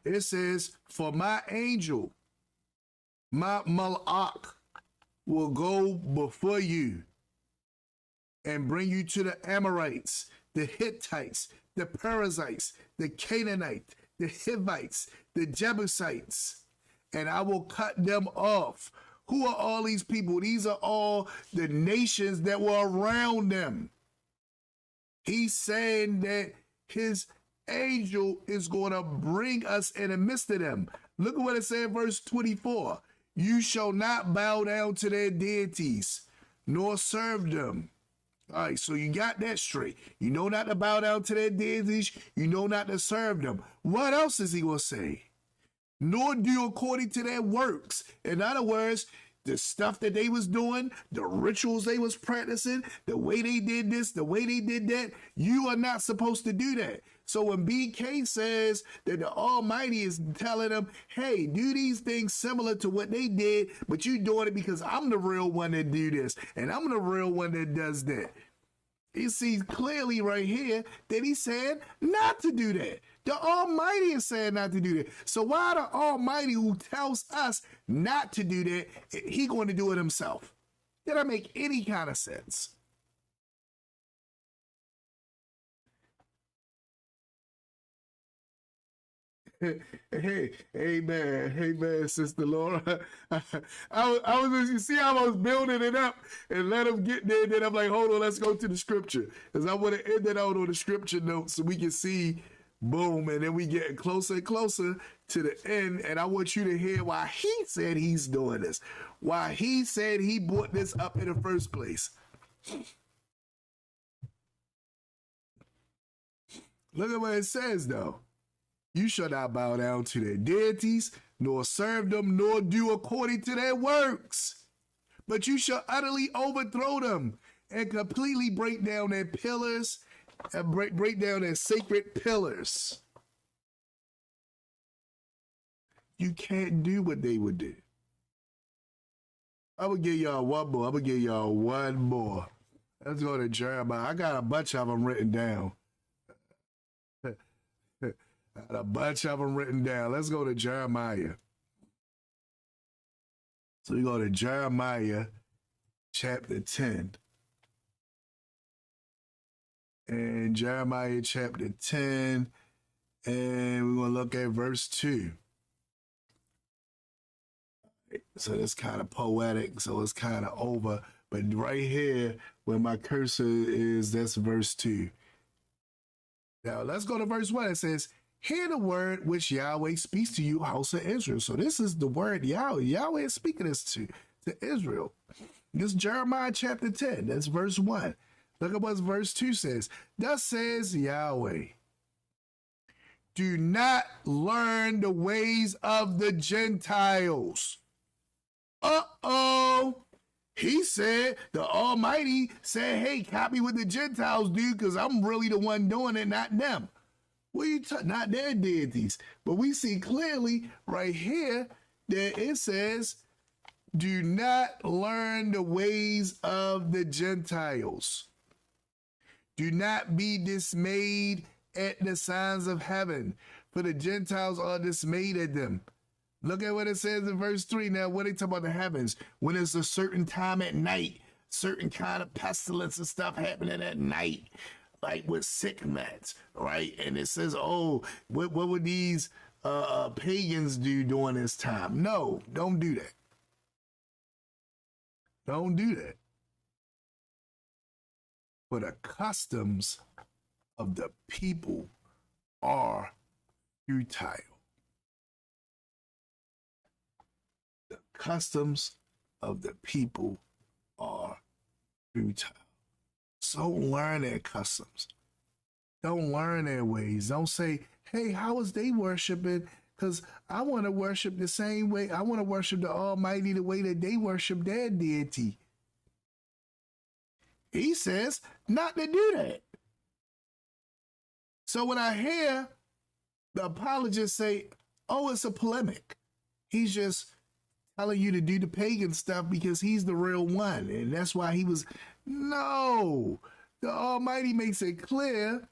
It says, for my angel, my malach, will go before you and bring you to the Amorites, the Hittites, the Perizzites, the Canaanites, the Hivites, the Jebusites, and I will cut them off. Who are all these people? These are all the nations that were around them. He's saying that his angel is going to bring us in the midst of them. Look at what it said in verse 24. You shall not bow down to their deities, nor serve them. All right, so you got that straight. You know not to bow down to their deities. You know not to serve them. What else is he going to say? Nor do according to their works. In other words, the stuff that they was doing, the rituals they was practicing, the way they did this, the way they did that, you are not supposed to do that. So when BK says that the Almighty is telling them, hey, do these things similar to what they did, but you doing it because I'm the real one that do this, and I'm the real one that does that. You see clearly right here that he's saying not to do that. The Almighty is saying not to do that. So why the Almighty, who tells us not to do that, he going to do it himself? Did that make any kind of sense? Hey, amen, Sister Laura. I was, you see how I was building it up and let them get there. Then I'm like, hold on, let's go to the scripture. Because I want to end it out on the scripture note so we can see, boom, and then we get closer and closer to the end. And I want you to hear why he said he's doing this, why he said he brought this up in the first place. Look at what it says, though. You shall not bow down to their deities, nor serve them, nor do according to their works. But you shall utterly overthrow them and completely break down their pillars and break down their sacred pillars. You can't do what they would do. I'm going to give y'all one more. Let's go to Jeremiah. I got a bunch of them written down. Got a bunch of them written down. Let's go to Jeremiah. So we go to Jeremiah chapter 10. And Jeremiah chapter 10. And we're going to look at verse 2. So it's kind of poetic. So it's kind of over. But right here, where my cursor is, that's verse 2. Now let's go to verse 1. It says, hear the word which Yahweh speaks to you, house of Israel. So this is the word Yahweh. Yahweh is speaking this to Israel. This is Jeremiah chapter 10. That's verse 1. Look at what verse 2 says. Thus says Yahweh, do not learn the ways of the Gentiles. Uh-oh. He said, the Almighty said, hey, copy what the Gentiles do because I'm really the one doing it, not them. Well, not their deities. But we see clearly right here that it says, do not learn the ways of the Gentiles. Do not be dismayed at the signs of heaven, for the Gentiles are dismayed at them. Look at what it says in verse 3. Now, when they talk about the heavens, when it's a certain time at night, certain kind of pestilence and stuff happening at night, like with sick mats, right? And it says, oh, what were these pagans do during this time. No, don't do that. Don't do that. For the customs of the people are futile. The customs of the people are futile. So learn their customs. Don't learn their ways. Don't say, hey, how is they worshiping? Because I want to worship the same way. I want to worship the Almighty the way that they worship their deity. He says not to do that. So when I hear the apologists say, oh, it's a polemic, he's just telling you to do the pagan stuff because he's the real one. And that's why he was, no, the Almighty makes it clear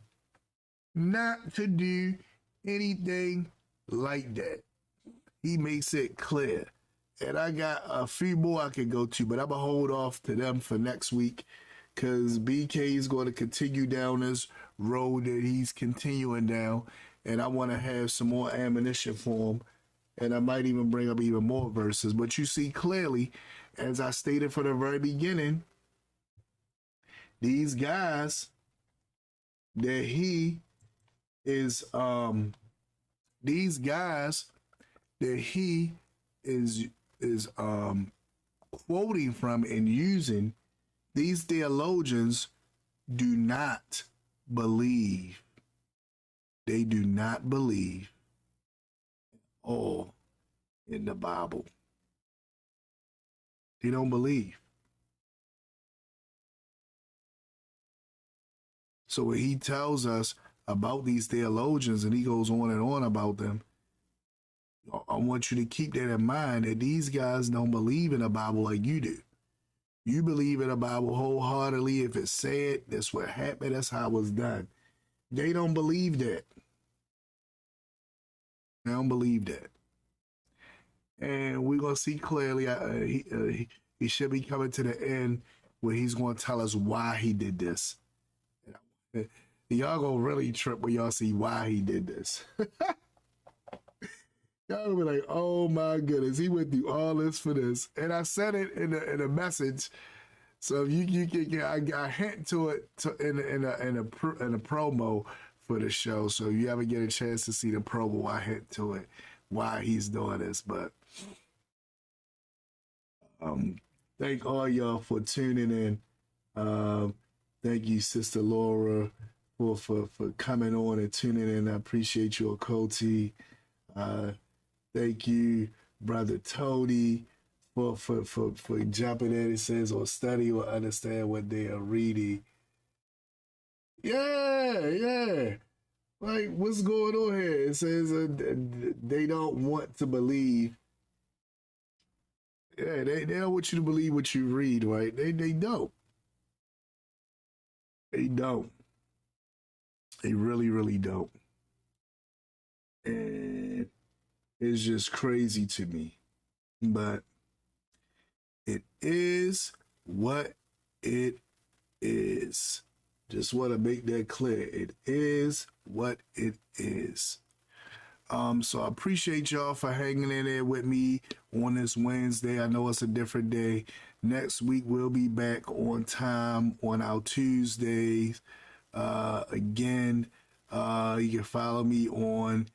not to do anything like that. He makes it clear. And I got a few more I can go to, but I'm going to hold off to them for next week because BK is going to continue down this road that he's continuing down. And I want to have some more ammunition for him. And I might even bring up even more verses. But you see clearly, as I stated from the very beginning, these guys that he is quoting from and using, these theologians do not believe. They do not believe all in the Bible. They don't believe. So when he tells us about these theologians and he goes on and on about them, I want you to keep that in mind, that these guys don't believe in the Bible like you do. You believe in the Bible wholeheartedly. If it's said, that's what happened, that's how it was done. They don't believe that. They don't believe that. And we're going to see clearly, he should be coming to the end where he's going to tell us why he did this. Y'all going to really trip when y'all see why he did this. Y'all gonna be like, oh my goodness, he went through all this for this. And I said it in a message. So you can I hint to it in a promo for the show. So you ever get a chance to see the promo, I hint to it why he's doing this. But thank all y'all for tuning in. Thank you, Sister Laura, for coming on and tuning in. I appreciate you, Okoti. Thank you, Brother Tony, for jumping in. It says, or study or understand what they are reading. Yeah. Like, what's going on here? It says they don't want to believe. Yeah, they don't want you to believe what you read, right? They don't. They don't. They really, really don't. And it's just crazy to me. But it is what it is. Just want to make that clear. It is what it is. So I appreciate y'all for hanging in there with me on this Wednesday. I know it's a different day. Next week we'll be back on time on our Tuesdays. Again, you can follow me on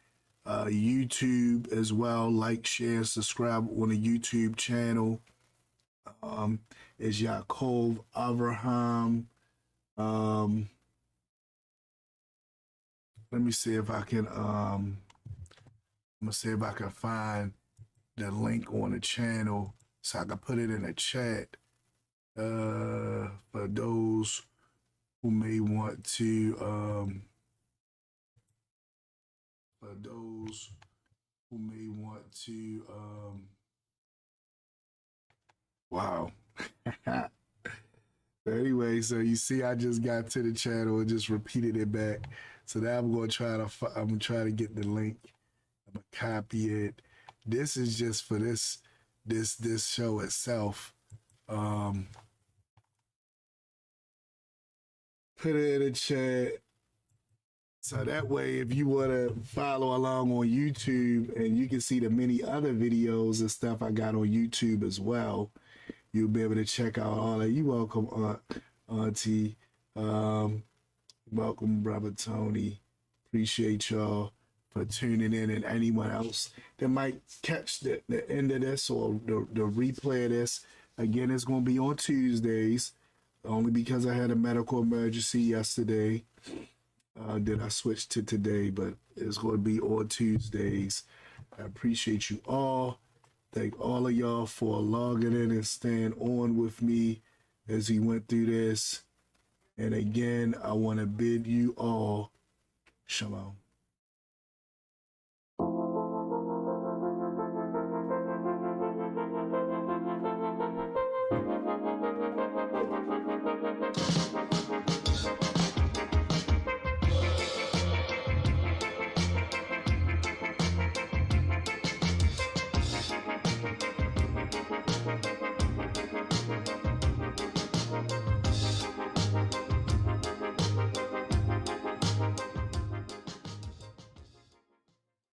YouTube as well. Like, share, subscribe on the YouTube channel. It's Ya'acob Avraham. Let me see if I can I'm gonna see if I can find the link on the channel so I can put it in the chat for those who may want to wow. Anyway, so you see, I just got to the channel and just repeated it back. So now I'm gonna try to get the link. I'm gonna copy it. This is just for this show itself. Put it in the chat. So that way, if you want to follow along on YouTube and you can see the many other videos and stuff I got on YouTube as well, you'll be able to check out all of you. Welcome, Auntie. Welcome, Brother Tony. Appreciate y'all for tuning in, and anyone else that might catch the end of this or the replay of this. Again, it's going to be on Tuesdays, only because I had a medical emergency yesterday. Then I switched to today, but it's going to be on Tuesdays. I appreciate you all. Thank all of y'all for logging in and staying on with me as we went through this. And again, I want to bid you all shalom.